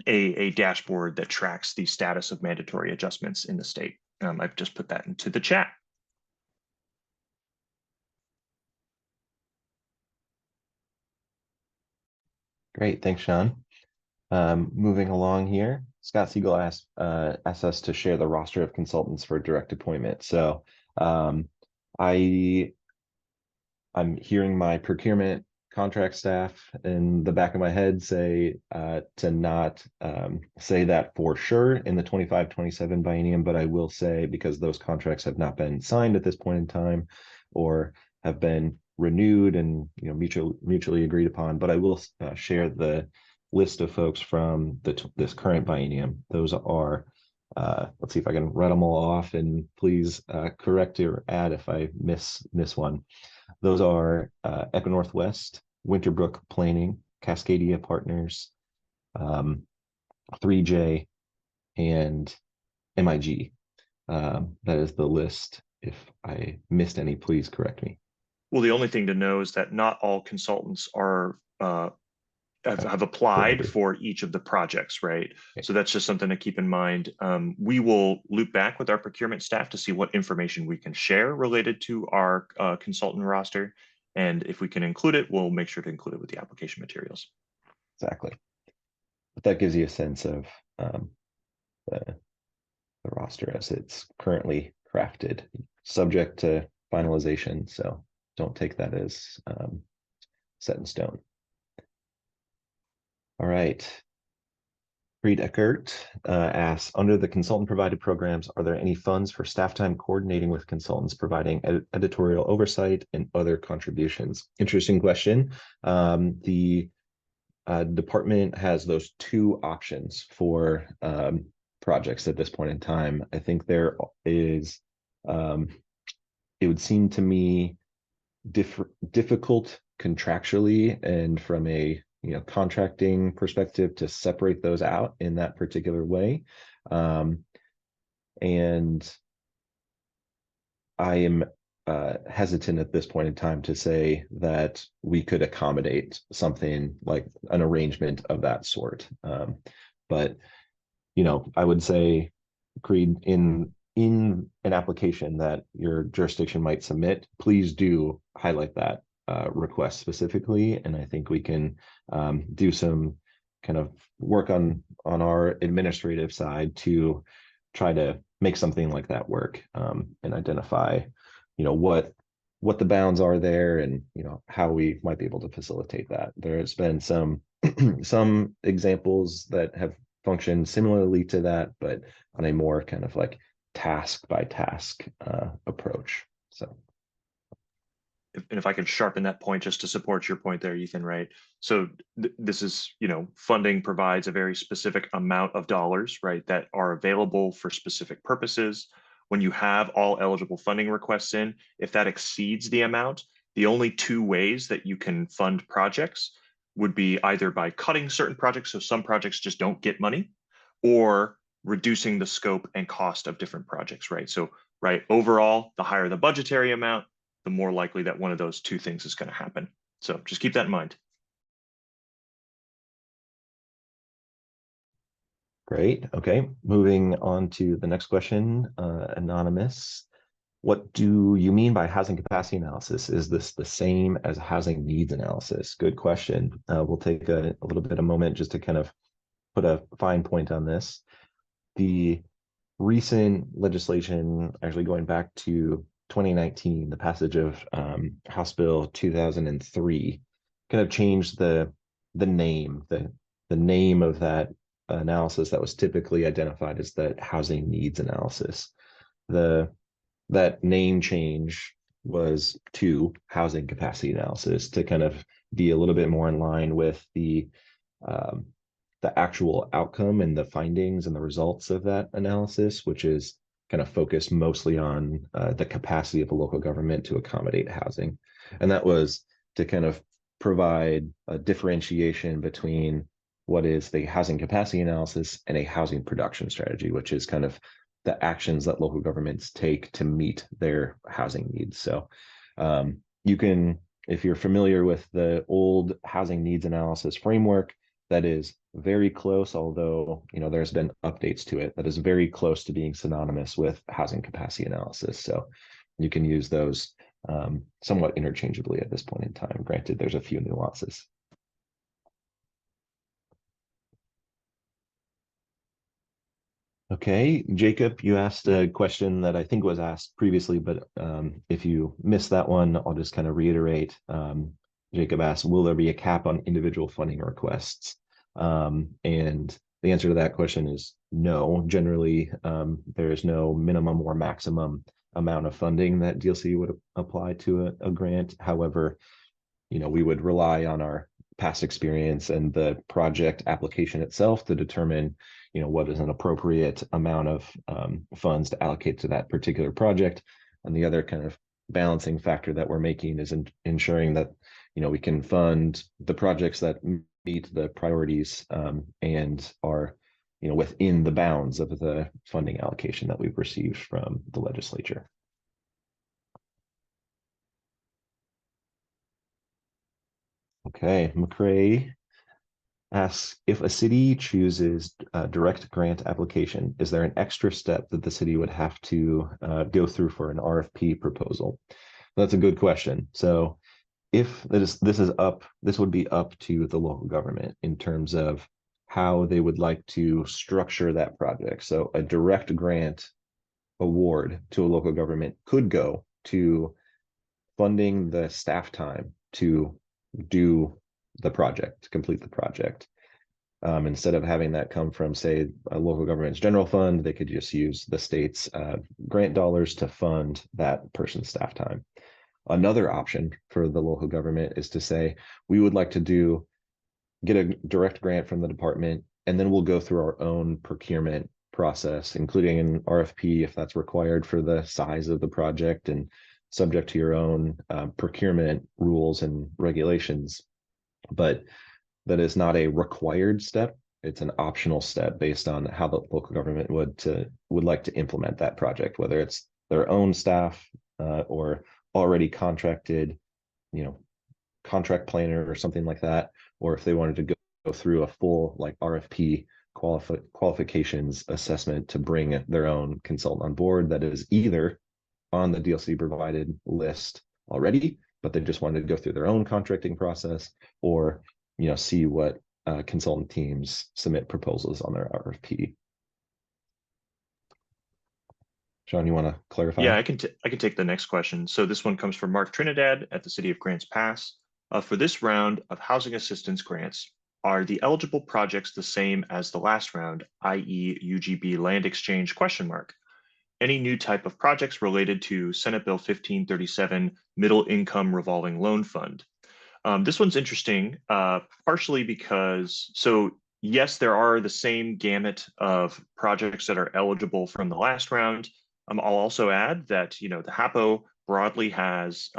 A dashboard that tracks the status of mandatory adjustments in the state. I've just put that into the chat. Great, thanks, Sean. Moving along here, Scott Siegel asked us to share the roster of consultants for direct appointment. So I'm hearing my procurement contract staff in the back of my head say to not say that for sure in the 25-27 biennium, but I will say, because those contracts have not been signed at this point in time or have been renewed and mutually agreed upon, but I will share the list of folks from this current biennium. Those are, let's see if I can read them all off, and please correct or add if I miss one. Those are Echo Northwest, Winterbrook Planning, Cascadia Partners, 3J, and MIG. That is the list. If I missed any, please correct me. Well, the only thing to know is that not all consultants are have applied for each of the projects, right? Okay. So that's just something to keep in mind. We will loop back with our procurement staff to see what information we can share related to our consultant roster. And if we can include it, we'll make sure to include it with the application materials. Exactly. But that gives you a sense of the roster as it's currently crafted, subject to finalization. So don't take that as set in stone. All right. Reed Eckert asks, under the consultant provided programs, are there any funds for staff time coordinating with consultants providing editorial oversight and other contributions? Interesting question. The department has those two options for projects at this point in time. I think there is, it would seem to me difficult contractually and from a contracting perspective to separate those out in that particular way. And I am hesitant at this point in time to say that we could accommodate something like an arrangement of that sort. But I would say, Creed, in an application that your jurisdiction might submit, please do highlight that request specifically, and I think we can do some kind of work on our administrative side to try to make something like that work, and identify what the bounds are there, and how we might be able to facilitate that. There's been some some examples that have functioned similarly to that, but on a more kind of like task by task approach. So. And if I could sharpen that point just to support your point there, Ethan, right? So this is, funding provides a very specific amount of dollars, right, that are available for specific purposes. When you have all eligible funding requests in, if that exceeds the amount, the only two ways that you can fund projects would be either by cutting certain projects, so some projects just don't get money, or reducing the scope and cost of different projects, right? So, right, overall, the higher the budgetary amount, the more likely that one of those two things is going to happen. So just keep that in mind. Great. Okay. Moving on to the next question. Anonymous. What do you mean by housing capacity analysis? Is this the same as housing needs analysis? Good question. We'll take a little bit of a moment just to kind of put a fine point on this. The recent legislation, actually going back to 2019, the passage of House Bill 2003 kind of changed the name, the name of that analysis that was typically identified as the housing needs analysis. That name change was to housing capacity analysis to kind of be a little bit more in line with the actual outcome and the findings and the results of that analysis, which is kind of focused mostly on the capacity of a local government to accommodate housing. And that was to kind of provide a differentiation between what is the housing capacity analysis and a housing production strategy, which is kind of the actions that local governments take to meet their housing needs. So you can, if you're familiar with the old housing needs analysis framework, that is very close, although there's been updates to it, that is very close to being synonymous with housing capacity analysis. So you can use those somewhat interchangeably at this point in time. Granted, there's a few nuances. Okay, Jacob, you asked a question that I think was asked previously, but if you missed that one, I'll just kind of reiterate. Jacob asked, will there be a cap on individual funding requests? And the answer to that question is no. Generally, there is no minimum or maximum amount of funding that DLCD would apply to a grant. However, we would rely on our past experience and the project application itself to determine, what is an appropriate amount of funds to allocate to that particular project. And the other kind of balancing factor that we're making is ensuring that, we can fund the projects that meet the priorities and are, within the bounds of the funding allocation that we've received from the legislature. Okay, McCrae asks, if a city chooses a direct grant application, is there an extra step that the city would have to go through for an RFP proposal? That's a good question. So if this would be up to the local government in terms of how they would like to structure that project. So a direct grant award to a local government could go to funding the staff time to do the project, to complete the project. Instead of having that come from, say, a local government's general fund, they could just use the state's grant dollars to fund that person's staff time. Another option for the local government is to say, we would like to get a direct grant from the department, and then we'll go through our own procurement process, including an RFP if that's required for the size of the project and subject to your own procurement rules and regulations. But that is not a required step. It's an optional step based on how the local government would like to implement that project, whether it's their own staff or already contracted, contract planner or something like that, or if they wanted to go through a full RFP qualifications assessment to bring their own consultant on board that is either on the DLC provided list already, but they just wanted to go through their own contracting process, or see what consultant teams submit proposals on their RFP. Sean, you want to clarify? Yeah, I can take the next question. So this one comes from Mark Trinidad at the City of Grants Pass. For this round of housing assistance grants, are the eligible projects the same as the last round, i.e. UGB land exchange ? Any new type of projects related to Senate Bill 1537 Middle Income Revolving Loan Fund? This one's interesting, partially because, yes, there are the same gamut of projects that are eligible from the last round. I'll also add that, the HAPO broadly has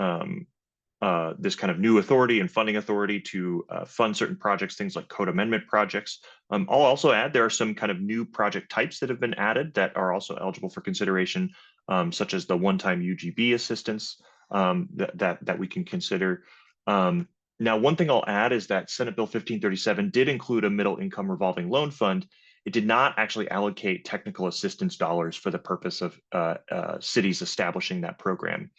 this kind of new authority and funding authority to fund certain projects, things like code amendment projects. I'll also add there are some kind of new project types that have been added that are also eligible for consideration, such as the one-time UGB assistance that we can consider. Now, one thing I'll add is that Senate Bill 1537 did include a middle income revolving loan fund. It did not actually allocate technical assistance dollars for the purpose of cities establishing that program.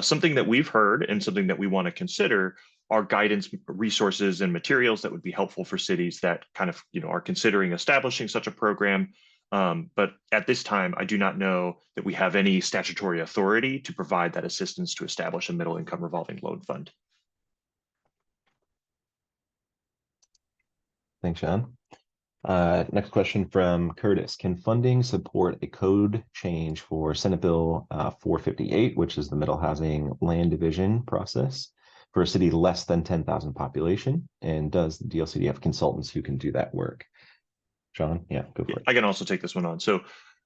Something that we've heard and something that we want to consider are guidance resources and materials that would be helpful for cities that kind of, are considering establishing such a program. But at this time, I do not know that we have any statutory authority to provide that assistance to establish a middle income revolving loan fund. Thanks, Sean. Next question from Curtis. Can funding support a code change for Senate Bill 458, which is the middle housing land division process for a city less than 10,000 population? And does the DLCD have consultants who can do that work? Sean, yeah, go for it. I can also take this one on. So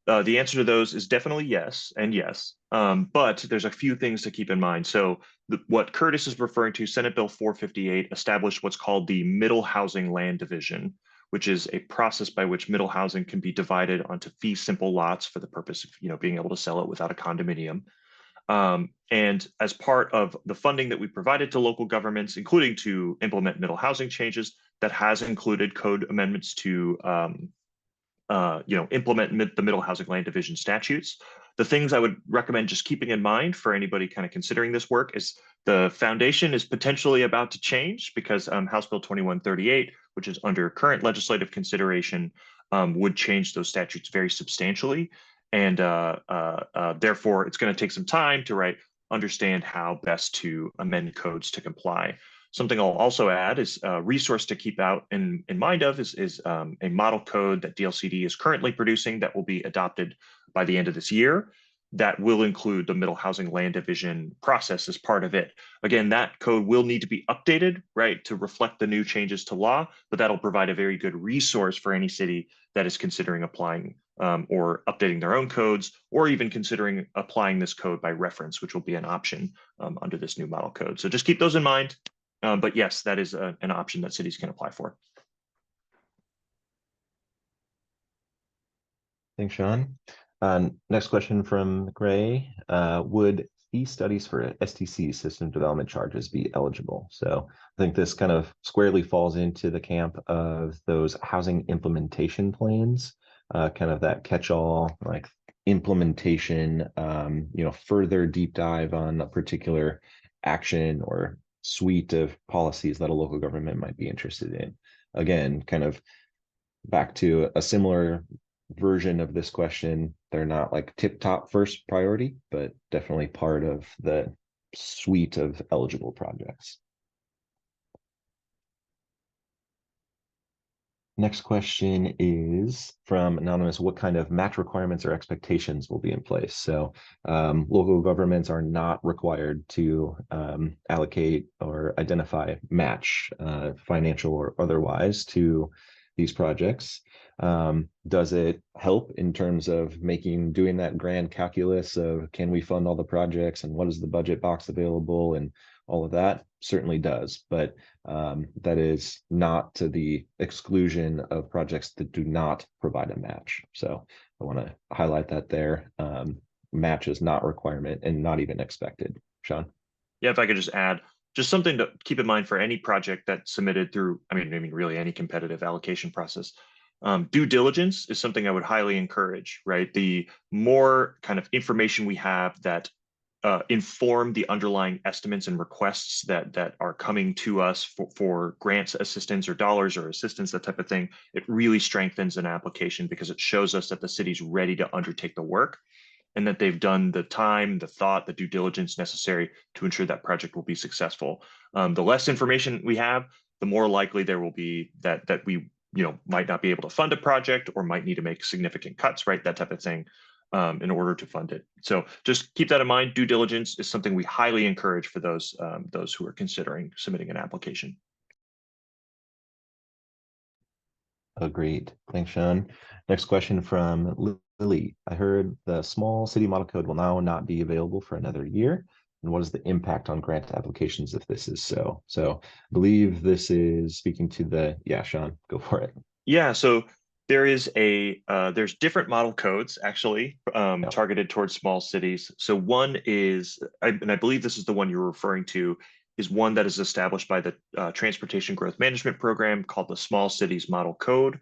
the answer to those is definitely yes and yes, but there's a few things to keep in mind. So what Curtis is referring to, Senate Bill 458 established what's called the middle housing land division, which is a process by which middle housing can be divided onto fee simple lots for the purpose of being able to sell it without a condominium. And as part of the funding that we provided to local governments, including to implement middle housing changes, that has included code amendments to implement the middle housing land division statutes. The things I would recommend just keeping in mind for anybody kind of considering this work is the foundation is potentially about to change because House Bill 2138, which is under current legislative consideration, would change those statutes very substantially. And therefore, it's going to take some time to understand how best to amend codes to comply. Something I'll also add is a resource to keep out in mind of is a model code that DLCD is currently producing that will be adopted by the end of this year. that will include the middle housing land division process as part of it. Again, that code will need to be updated, right, to reflect the new changes to law, but that'll provide a very good resource for any city that is considering applying or updating their own codes, or even considering applying this code by reference, which will be an option under this new model code. So just keep those in mind. But yes, that is an option that cities can apply for. Thanks, Sean. Next question from Gray. Would fee studies for STC, system development charges, be eligible? So I think this kind of squarely falls into the camp of those housing implementation plans, kind of that catch-all like implementation, further deep dive on a particular action or suite of policies that a local government might be interested in. Again, kind of back to a similar version of this question. They're not like tip-top first priority, but definitely part of the suite of eligible projects. Next question is from Anonymous. What kind of match requirements or expectations will be in place? So local governments are not required to allocate or identify match, financial or otherwise, to these projects. Does it help in terms of doing that grand calculus of can we fund all the projects and what is the budget box available and all of that? Certainly does, but that is not to the exclusion of projects that do not provide a match. So I want to highlight that there. Match is not a requirement and not even expected. Sean? Yeah, if I could just add, just something to keep in mind for any project that's submitted through, I mean, really any competitive allocation process. Due diligence is something I would highly encourage, right? The more kind of information we have that inform the underlying estimates and requests that are coming to us for grants, assistance, or dollars or assistance, that type of thing, it really strengthens an application because it shows us that the city's ready to undertake the work and that they've done the time, the thought, the due diligence necessary to ensure that project will be successful. The less information we have, the more likely there will be that we might not be able to fund a project or might need to make significant cuts, right? That type of thing. In order to fund it. So just keep that in mind. Due diligence is something we highly encourage for those who are considering submitting an application. Agreed. Thanks, Sean. Next question from Lily. I heard the small city model code will now not be available for another year. And what is the impact on grant applications if this is so? So I believe this is speaking to Sean, go for it. Yeah, so there's different model codes actually targeted towards small cities. So one is, and I believe this is the one you're referring to, is one that is established by the Transportation Growth Management Program called the Small Cities Model Code.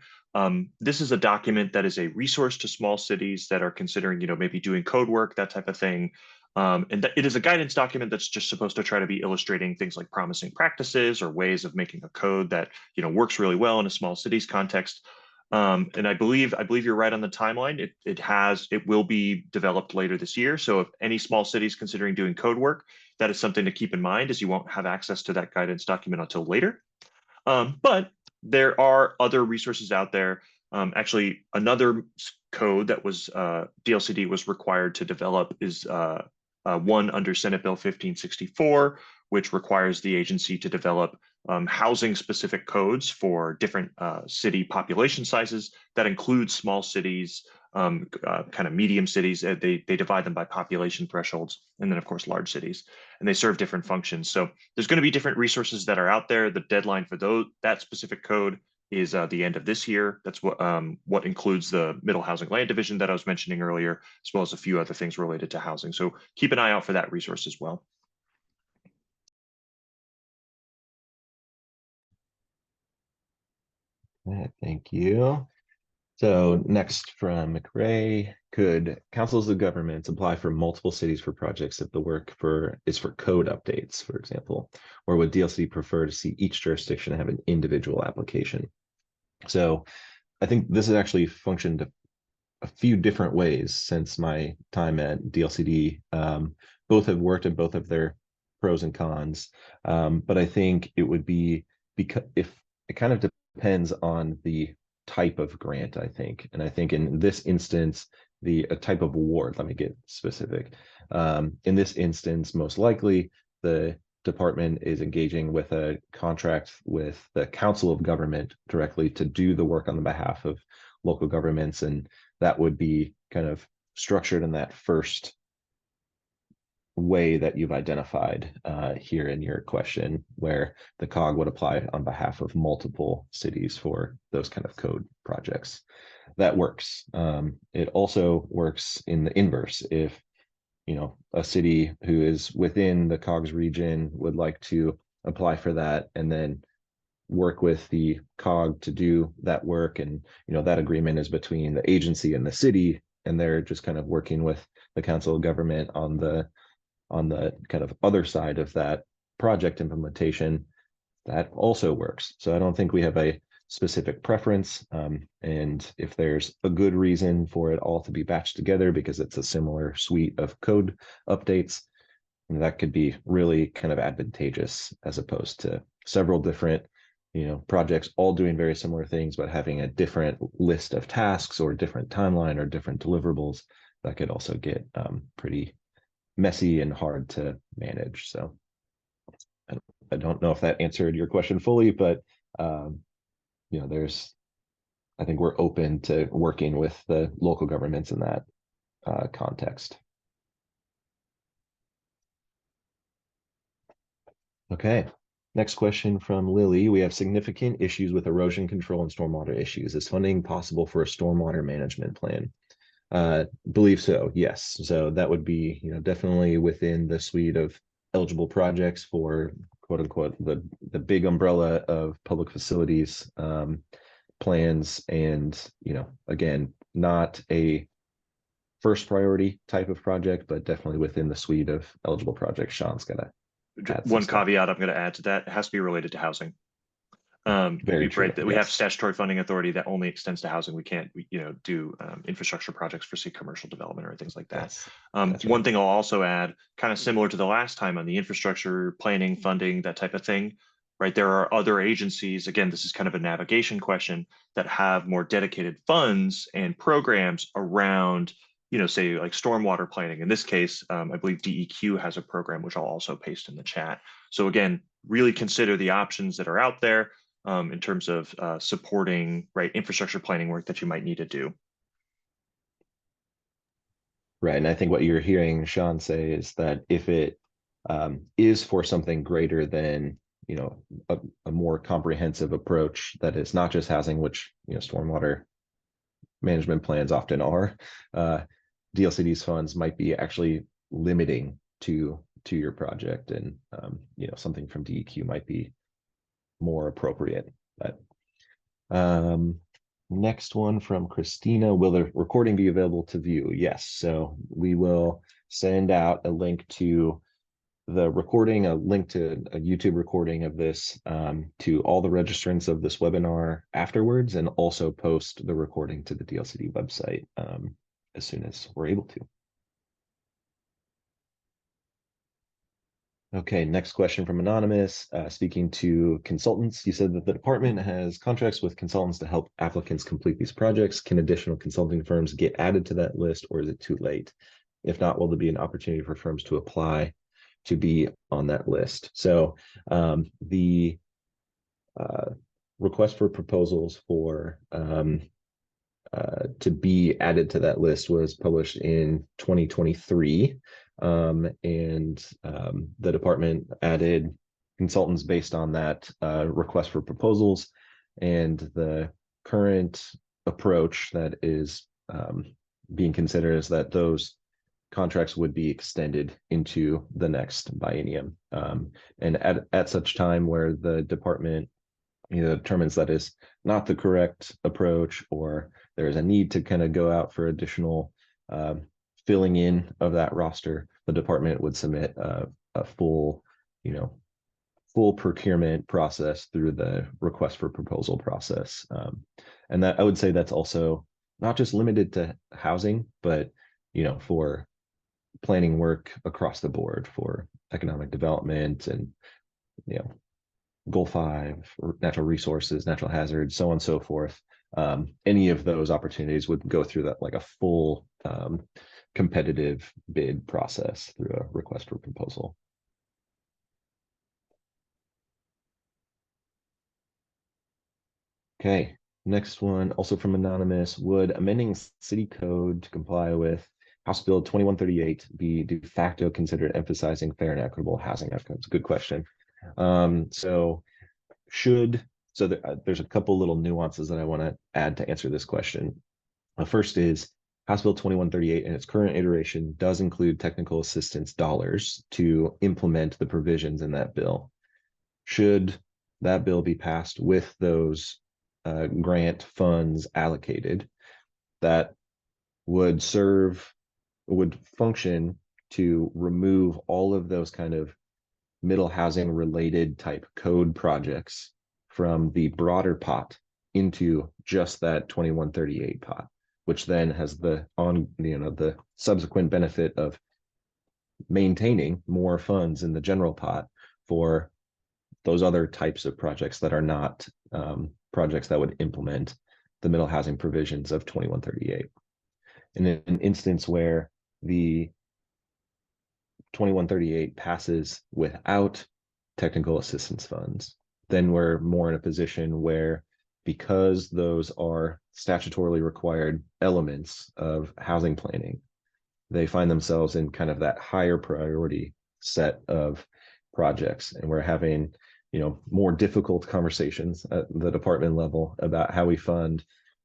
This is a document that is a resource to small cities that are considering, maybe doing code work, that type of thing. And it is a guidance document that's just supposed to try to be illustrating things like promising practices or ways of making a code that, works really well in a small cities context. And I believe you're right on the timeline. It will be developed later this year. So if any small cities considering doing code work, that is something to keep in mind, as you won't have access to that guidance document until later. But there are other resources out there. Actually, another code that was DLCD was required to develop is one under Senate Bill 1564, which requires the agency to develop housing specific codes for different city population sizes that include small cities, kind of medium cities. They divide them by population thresholds, and then of course large cities, and they serve different functions. So there's going to be different resources that are out there. The deadline for that specific code is the end of this year. That's what includes the middle housing land division that I was mentioning earlier, as well as a few other things related to housing. So keep an eye out for that resource as well. Thank you. So next from McRae, could councils of governments apply for multiple cities for projects if the work is for code updates, for example, or would DLCD prefer to see each jurisdiction have an individual application? So I think this has actually functioned a few different ways since my time at DLCD. Both have worked and both have their pros and cons. But I think it would be because if it kind of depends on the type of grant, I think. And I think in this instance, a type of award. Let me get specific. In this instance, most likely the department is engaging with a contract with the Council of Government directly to do the work on the behalf of local governments, and that would be kind of structured in that first way that you've identified here in your question, where the COG would apply on behalf of multiple cities for those kind of code projects. That works. It also works in the inverse. If a city who is within the COGS region would like to apply for that and then work with the COG to do that work, and that agreement is between the agency and the city, and they're just kind of working with the Council of Government on the kind of other side of that project implementation, that also works. So I don't think we have a specific preference, and if there's a good reason for it all to be batched together because it's a similar suite of code updates, that could be really kind of advantageous, as opposed to several different projects all doing very similar things but having a different list of tasks or different timeline or different deliverables. That could also get pretty messy and hard to manage. So I don't know if that answered your question fully, but I think we're open to working with the local governments in that context. Okay, next question from Lily. We have significant issues with erosion control and stormwater issues. Is funding possible for a stormwater management plan? Believe so, yes. So that would be, definitely within the suite of eligible projects for quote unquote the big umbrella of public facilities plans, and again, not a first priority type of project, but definitely within the suite of eligible projects. Sean's gonna add one caveat I'm going to add to that: it has to be related to housing. Very true. Right, we have statutory funding authority that only extends to housing. We can't, do infrastructure projects for, say, commercial development or things like that. That's one thing I'll also add, kind of similar to the last time on the infrastructure planning, funding, that type of thing, right? There are other agencies, again, this is kind of a navigation question, that have more dedicated funds and programs around, say like stormwater planning. In this case, I believe DEQ has a program, which I'll also paste in the chat. So again, really consider the options that are out there in terms of supporting infrastructure planning work that you might need to do. Right, and I think what you're hearing Sean say is that if it is for something greater than a more comprehensive approach that is not just housing, which stormwater management plans often are, DLCD's funds might be actually limiting to your project, and something from DEQ might be more appropriate. But next one from Christina: will the recording be available to view? Yes, so we will send out a link to the recording, a link to a YouTube recording of this to all the registrants of this webinar afterwards, and also post the recording to the DLCD website as soon as we're able to. Okay, next question from Anonymous. Speaking to consultants, you said that the department has contracts with consultants to help applicants complete these projects. Can additional consulting firms get added to that list, or is it too late? If not, will there be an opportunity for firms to apply to be on that list? So the request for proposals for to be added to that list was published in 2023. And the department added consultants based on that request for proposals, and the current approach that is being considered is that those contracts would be extended into the next biennium, and at such time where the department determines that is not the correct approach, or there is a need to kind of go out for additional filling in of that roster, the department would submit a full procurement process through the request for proposal process. And that, I would say, that's also not just limited to housing, but for planning work across the board, for economic development and Goal 5, natural resources, natural hazards, so on and so forth. Any of those opportunities would go through that, like a full competitive bid process through a request for proposal. Okay, next one, also from anonymous. Would amending city code to comply with House Bill 2138 be de facto considered emphasizing fair and equitable housing outcomes? Good question. There's a couple little nuances that I want to add to answer this question. First is House Bill 2138 in its current iteration does include technical assistance dollars to implement the provisions in that bill. Should that bill be passed with those grant funds allocated, that would function to remove all of those kind of middle housing related type code projects from the broader pot into just that 2138 pot, which then has the subsequent benefit of maintaining more funds in the general pot for those other types of projects that are not projects that would implement the middle housing provisions of 2138. In an instance where the 2138 passes without technical assistance funds, then we're more in a position where, because those are statutorily required elements of housing planning, they find themselves in kind of that higher priority set of projects. And we're having, more difficult conversations at the department level about how we fund,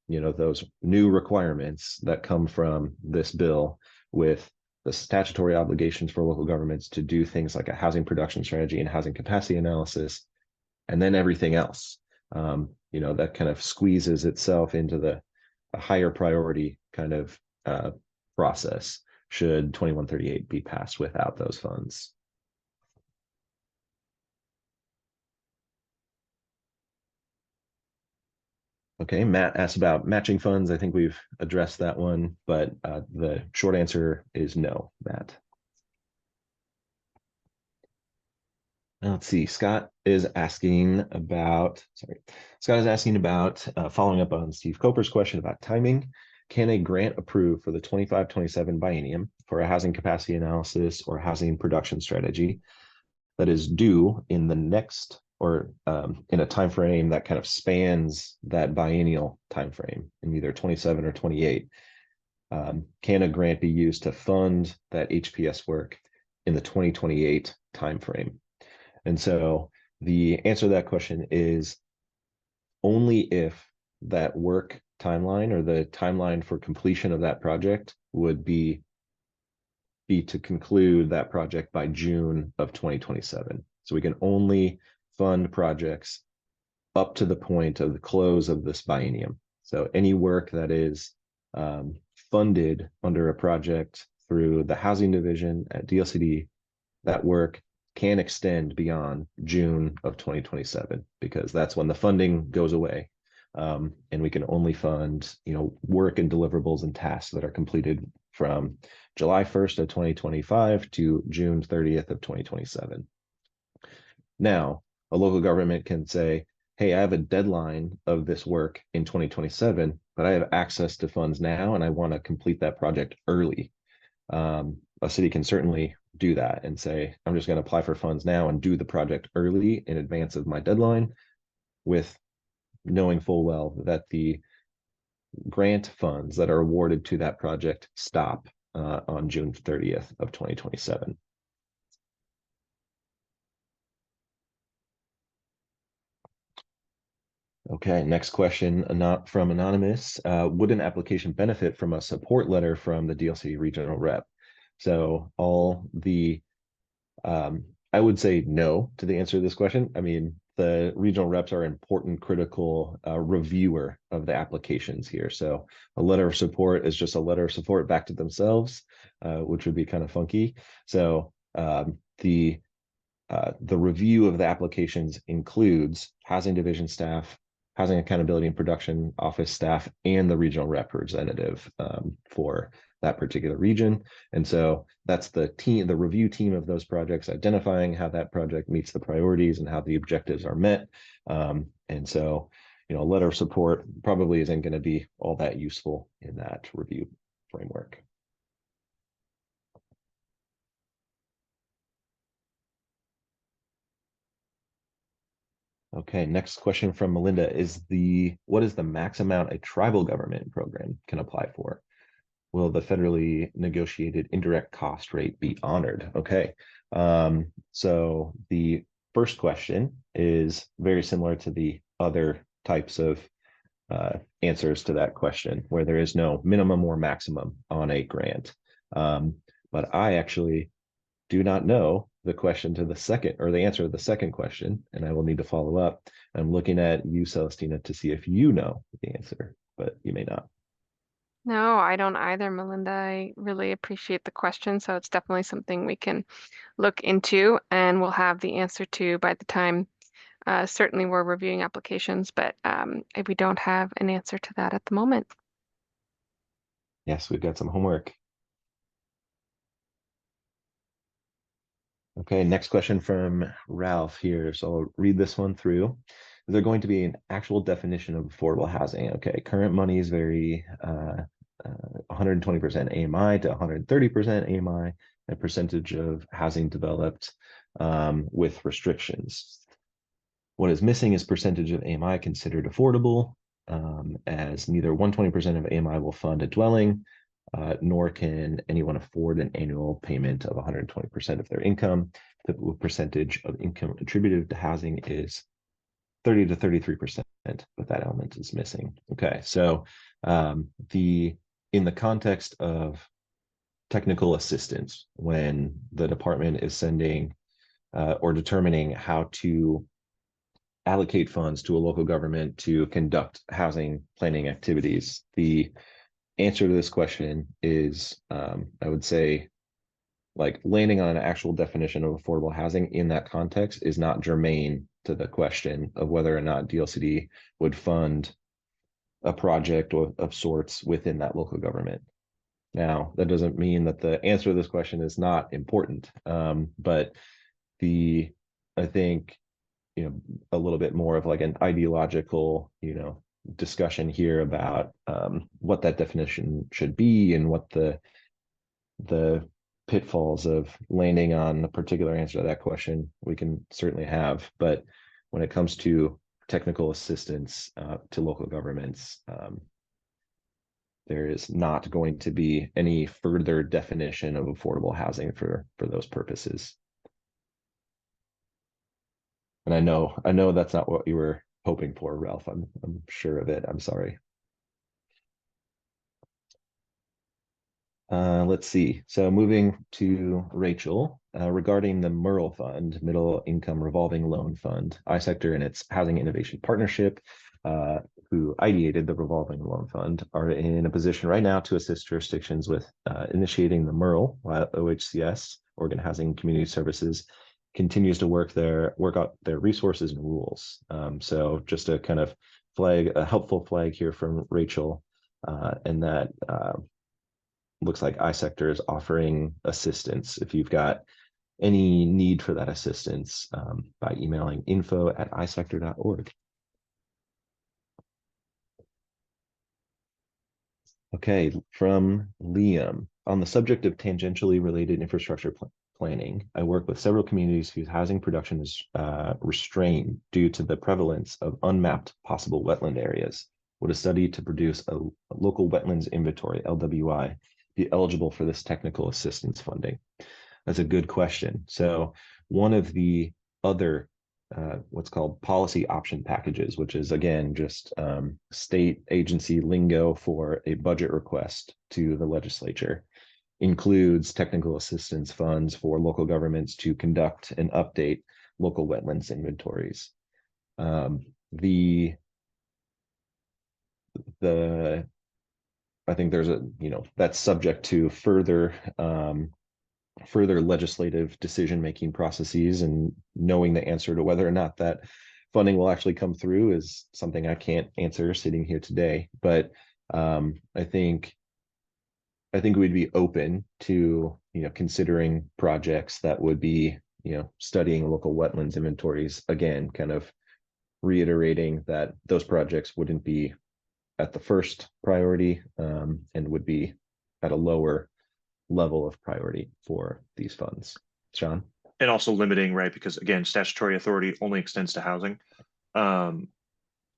those new requirements that come from this bill with the statutory obligations for local governments to do things like a housing production strategy and housing capacity analysis, and then everything else, that kind of squeezes itself into the higher priority kind of process should 2138 be passed without those funds. Okay, Matt asked about matching funds. I think we've addressed that one, but the short answer is no, Matt. Now, let's see, Scott is asking about, following up on Steve Coper's question about timing. Can a grant approved for the 25-27 biennium for a housing capacity analysis or housing production strategy that is due in the next or in a time frame that kind of spans that biennial time frame in either 27 or 28, can a grant be used to fund that HPS work in the 2028 time frame? And so the answer to that question is only if that work timeline or the timeline for completion of that project would be to conclude that project by June of 2027. So we can only fund projects up to the point of the close of this biennium. So any work that is funded under a project through the housing division at DLCD, that work can extend beyond June of 2027, because that's when the funding goes away. And we can only fund, work and deliverables and tasks that are completed from July 1st of 2025 to June 30th of 2027. Now, a local government can say, hey, I have a deadline of this work in 2027, but I have access to funds now and I want to complete that project early. A city can certainly do that and say, I'm just going to apply for funds now and do the project early in advance of my deadline, with knowing full well that the grant funds that are awarded to that project stop on June 30th of 2027. Okay, next question, not from anonymous. Would an application benefit from a support letter from the DLC regional rep? So I would say no to the answer to this question. I mean, the regional reps are important, critical reviewer of the applications here. So a letter of support is just a letter of support back to themselves, which would be kind of funky. So the review of the applications includes housing division staff, housing accountability and production office staff, and the regional representative for that particular region. And so that's the review team of those projects, identifying how that project meets the priorities and how the objectives are met. And so, a letter of support probably isn't going to be all that useful in that review framework. Okay, next question from Melinda what is the max amount a tribal government program can apply for? Will the federally negotiated indirect cost rate be honored? Okay, so the first question is very similar to the other types of answers to that question, where there is no minimum or maximum on a grant. But I actually do not know the question to the second, or the answer to the second question, and I will need to follow up. I'm looking at you, Celestina, to see if you know the answer, but you may not. No, I don't either, Melinda. I really appreciate the question. So it's definitely something we can look into, and we'll have the answer to by the time certainly we're reviewing applications, but if we don't have an answer to that at the moment. Yes, we've got some homework. Okay, next question from Ralph here. So I'll read this one through. Is there going to be an actual definition of affordable housing? Okay, current money is very 120% AMI to 130% AMI, a percentage of housing developed with restrictions. What is missing is percentage of AMI considered affordable, as neither 120% of AMI will fund a dwelling, nor can anyone afford an annual payment of 120% of their income. The percentage of income attributed to housing is 30 to 33%, but that element is missing. Okay, so in the context of technical assistance, when the department is sending or determining how to allocate funds to a local government to conduct housing planning activities, the answer to this question is, I would say, like landing on an actual definition of affordable housing in that context is not germane to the question of whether or not DLCD would fund a project of sorts within that local government. Now, that doesn't mean that the answer to this question is not important, but I think, a little bit more of like an ideological, discussion here about what that definition should be and what the pitfalls of landing on a particular answer to that question we can certainly have. But when it comes to technical assistance to local governments, there is not going to be any further definition of affordable housing for those purposes. And I know that's not what you were hoping for, Ralph. I'm sure of it. I'm sorry. Let's see. So moving to Rachel, regarding the MERL Fund, Middle Income Revolving Loan Fund, iSector and its Housing Innovation Partnership, who ideated the Revolving Loan Fund, are in a position right now to assist jurisdictions with initiating the MERL, while OHCS, Oregon Housing Community Services, continues to work out their resources and rules. So just a kind of a helpful flag here from Rachel, and that looks like iSector is offering assistance if you've got any need for that assistance, by emailing info@isector.org. Okay, from Liam, on the subject of tangentially related infrastructure planning, I work with several communities whose housing production is restrained due to the prevalence of unmapped possible wetland areas. Would a study to produce a local wetlands inventory, LWI, be eligible for this technical assistance funding? That's a good question. So one of the other what's called policy option packages, which is again just state agency lingo for a budget request to the legislature, includes technical assistance funds for local governments to conduct and update local wetlands inventories. I think there's that's subject to further legislative decision-making processes, and knowing the answer to whether or not that funding will actually come through is something I can't answer sitting here today. But I think we'd be open to considering projects that would be studying local wetlands inventories, again kind of reiterating that those projects wouldn't be at the first priority, and would be at a lower level of priority for these funds. Sean? And also limiting, right? Because again, statutory authority only extends to housing.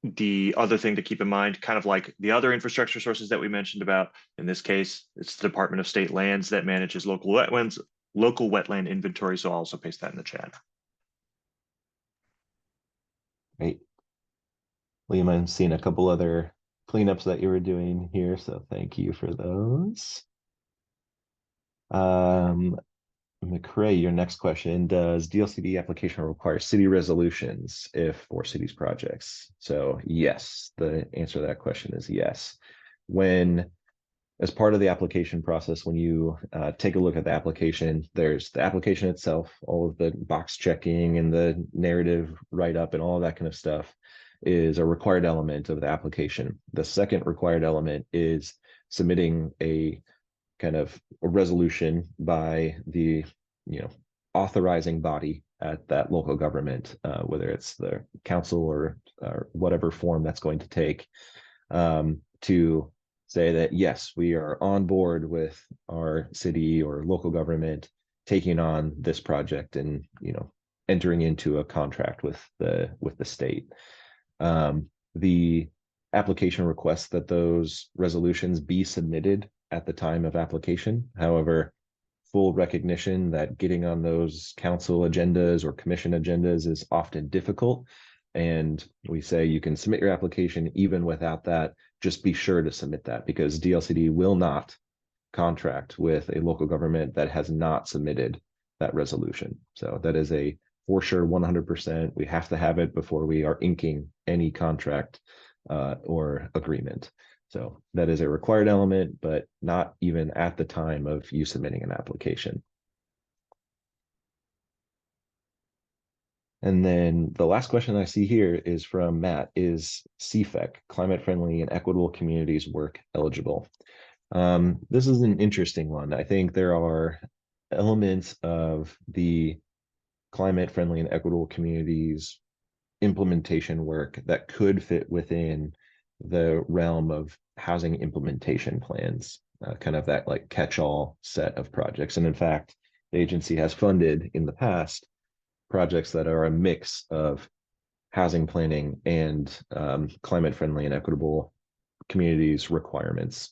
The other thing to keep in mind, kind of like the other infrastructure sources that we mentioned about, in this case, it's the Department of State Lands that manages local wetland inventory. So I'll also paste that in the chat. Great. Liam, I'm seeing a couple other cleanups that you were doing here, so thank you for those. McCrae, your next question, does DLCD application require city resolutions for cities projects? So yes, the answer to that question is yes. As part of the application process, when you take a look at the application, there's the application itself, all of the box checking and the narrative write-up and all of that kind of stuff is a required element of the application. The second required element is submitting a kind of a resolution by the authorizing body at that local government, whether it's the council or whatever form that's going to take, to say that yes, we are on board with our city or local government taking on this project and entering into a contract with the state. The application requests that those resolutions be submitted at the time of application. However, full recognition that getting on those council agendas or commission agendas is often difficult. And we say you can submit your application even without that. Just be sure to submit that, because DLCD will not contract with a local government that has not submitted that resolution. So that is a for sure 100%. We have to have it before we are inking any contract or agreement. So that is a required element, but not even at the time of you submitting an application. And then the last question I see here is from Matt. Is CFEC, Climate Friendly and Equitable Communities, work eligible? This is an interesting one. I think there are elements of the Climate Friendly and Equitable Communities implementation work that could fit within the realm of housing implementation plans, kind of that like catch-all set of projects. And in fact, the agency has funded in the past projects that are a mix of housing planning and climate friendly and equitable communities requirements.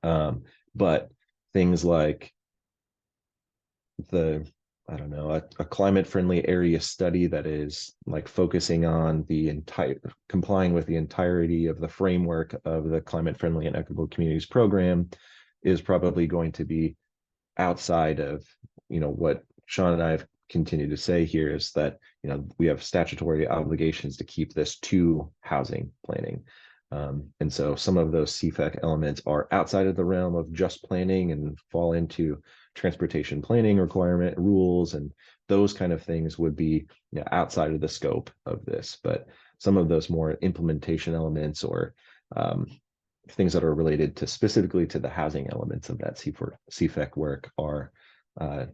But things like a climate friendly area study that is like focusing on complying with the entirety of the framework of the climate friendly and equitable communities program is probably going to be outside of what Sean and I have continued to say here, is that we have statutory obligations to keep this to housing planning. And so some of those CFEC elements are outside of the realm of just planning and fall into transportation planning requirement rules, and those kind of things would be outside of the scope of this. But some of those more implementation elements or things that are related to specifically to the housing elements of that CFEC work are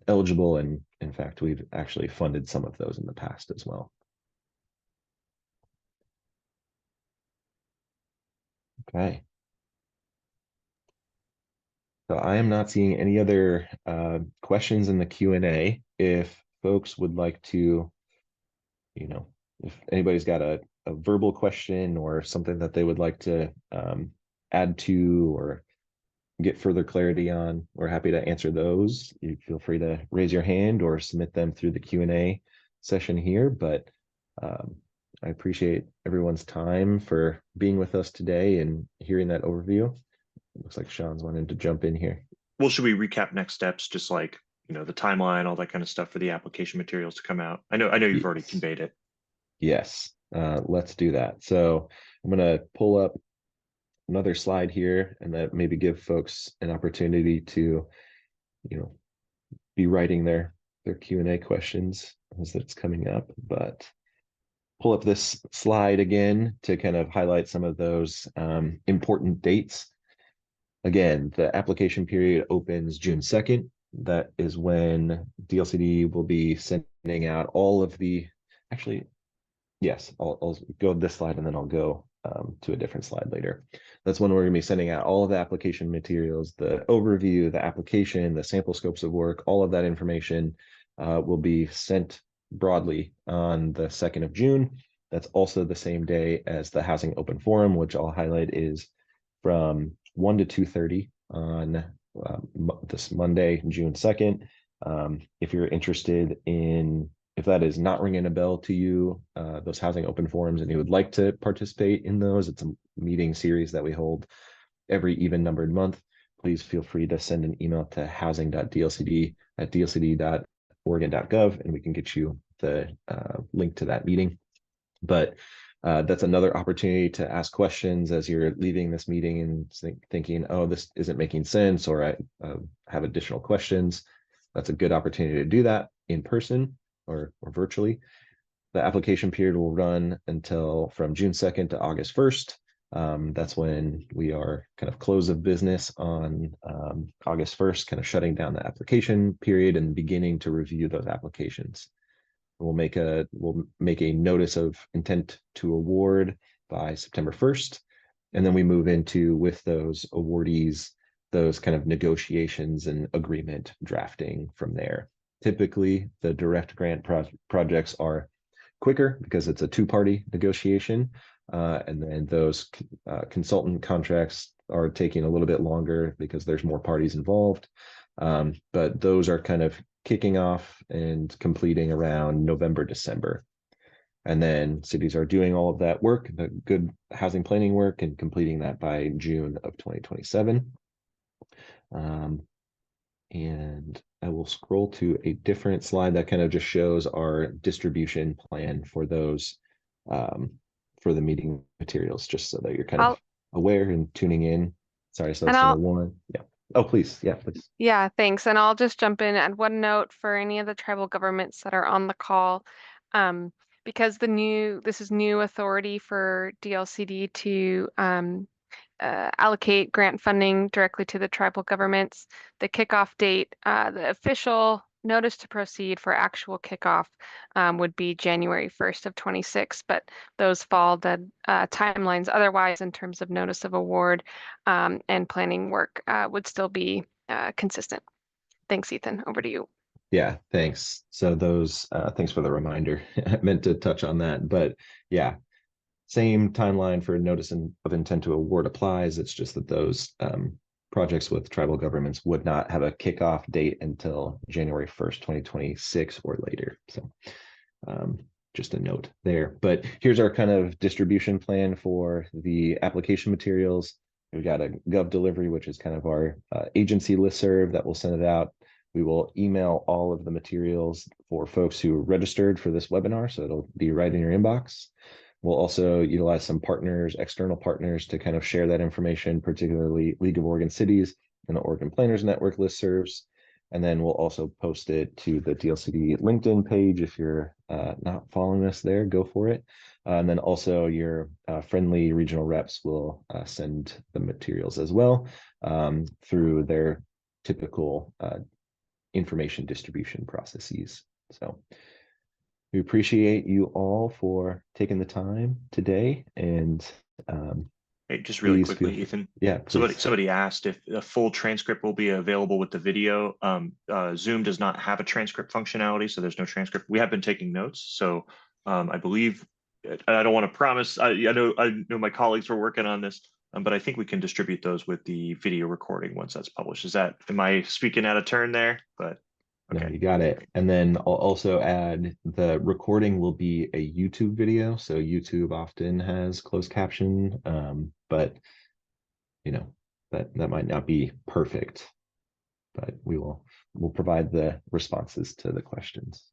eligible. And in fact, we've actually funded some of those in the past as well. Okay. So I am not seeing any other questions in the Q&A. If folks would like to, if anybody's got a verbal question or something that they would like to add to or get further clarity on, we're happy to answer those. You feel free to raise your hand or submit them through the Q&A session here. But I appreciate everyone's time for being with us today and hearing that overview. It looks like Sean's wanting to jump in here. Well, should we recap next steps, just like, the timeline, all that kind of stuff for the application materials to come out? I know you've already conveyed it. Yes, let's do that. So I'm going to pull up another slide here and that maybe give folks an opportunity to, be writing their Q&A questions as it's coming up. But pull up this slide again to kind of highlight some of those important dates. Again, the application period opens June 2nd. That is when DLCD will be sending out all of the, actually, yes, I'll go this slide and then I'll go to a different slide later. That's when we're going to be sending out all of the application materials, the overview, the application, the sample scopes of work, all of that information will be sent broadly on the 2nd of June. That's also the same day as the Housing Open Forum, which I'll highlight is from 1 to 2:30 on this Monday, June 2nd. If you're interested in, if that is not ringing a bell to you, those Housing Open Forums, and you would like to participate in those, it's a meeting series that we hold every even numbered month. Please feel free to send an email to housing.dlcd@dlcd.oregon.gov, and we can get you the link to that meeting. But that's another opportunity to ask questions as you're leaving this meeting and thinking, oh, this isn't making sense, or I have additional questions. That's a good opportunity to do that in person or virtually. The application period will run until from June 2nd to August 1st. That's when we are kind of close of business on August 1st, kind of shutting down the application period and beginning to review those applications. We'll make a notice of intent to award by September 1st. And then we move into, with those awardees, those kind of negotiations and agreement drafting from there. Typically, the direct grant projects are quicker because it's a two-party negotiation. And then those consultant contracts are taking a little bit longer because there's more parties involved. But those are kind of kicking off and completing around November, December. And then cities are doing all of that work, the good housing planning work, and completing that by June of 2027. And I will scroll to a different slide that kind of just shows our distribution plan for those, for the meeting materials, just so that you're kind of aware and tuning in. Sorry, so that's number one. Yeah. Oh, please. Yeah, please. Yeah, thanks. And I'll just jump in and one note for any of the tribal governments that are on the call, because this is new authority for DLCD to allocate grant funding directly to the tribal governments. The kickoff date, the official notice to proceed for actual kickoff would be January 1st of 26, but those fall the timelines otherwise in terms of notice of award and planning work would still be consistent. Thanks, Ethan. Over to you. Yeah, thanks. So those, thanks for the reminder. I meant to touch on that, but yeah, same timeline for notice of intent to award applies. It's just that those projects with tribal governments would not have a kickoff date until January 1st, 2026 or later. So just a note there. But here's our kind of distribution plan for the application materials. We've got a Gov delivery, which is kind of our agency listserv that will send it out. We will email all of the materials for folks who registered for this webinar, so it'll be right in your inbox. We'll also utilize some partners, external partners, to kind of share that information, particularly League of Oregon Cities and the Oregon Planners Network listservs. And then we'll also post it to the DLCD LinkedIn page. If you're not following us there, go for it. And then also your friendly regional reps will send the materials as well through their typical information distribution processes. So we appreciate you all for taking the time today. And hey, just really quickly, Ethan. Yeah. Somebody asked if a full transcript will be available with the video. Zoom does not have a transcript functionality, so there's no transcript. We have been taking notes, so I believe. I don't want to promise. I know my colleagues were working on this, but I think we can distribute those with the video recording once that's published. Am I speaking out of turn there? But okay, no, you got it. And then I'll also add the recording will be a YouTube video. So YouTube often has closed caption, but you know, that might not be perfect, but we'll provide the responses to the questions.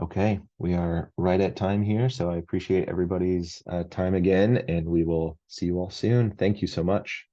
Okay, we are right at time here, so I appreciate everybody's time again, and we will see you all soon. Thank you so much.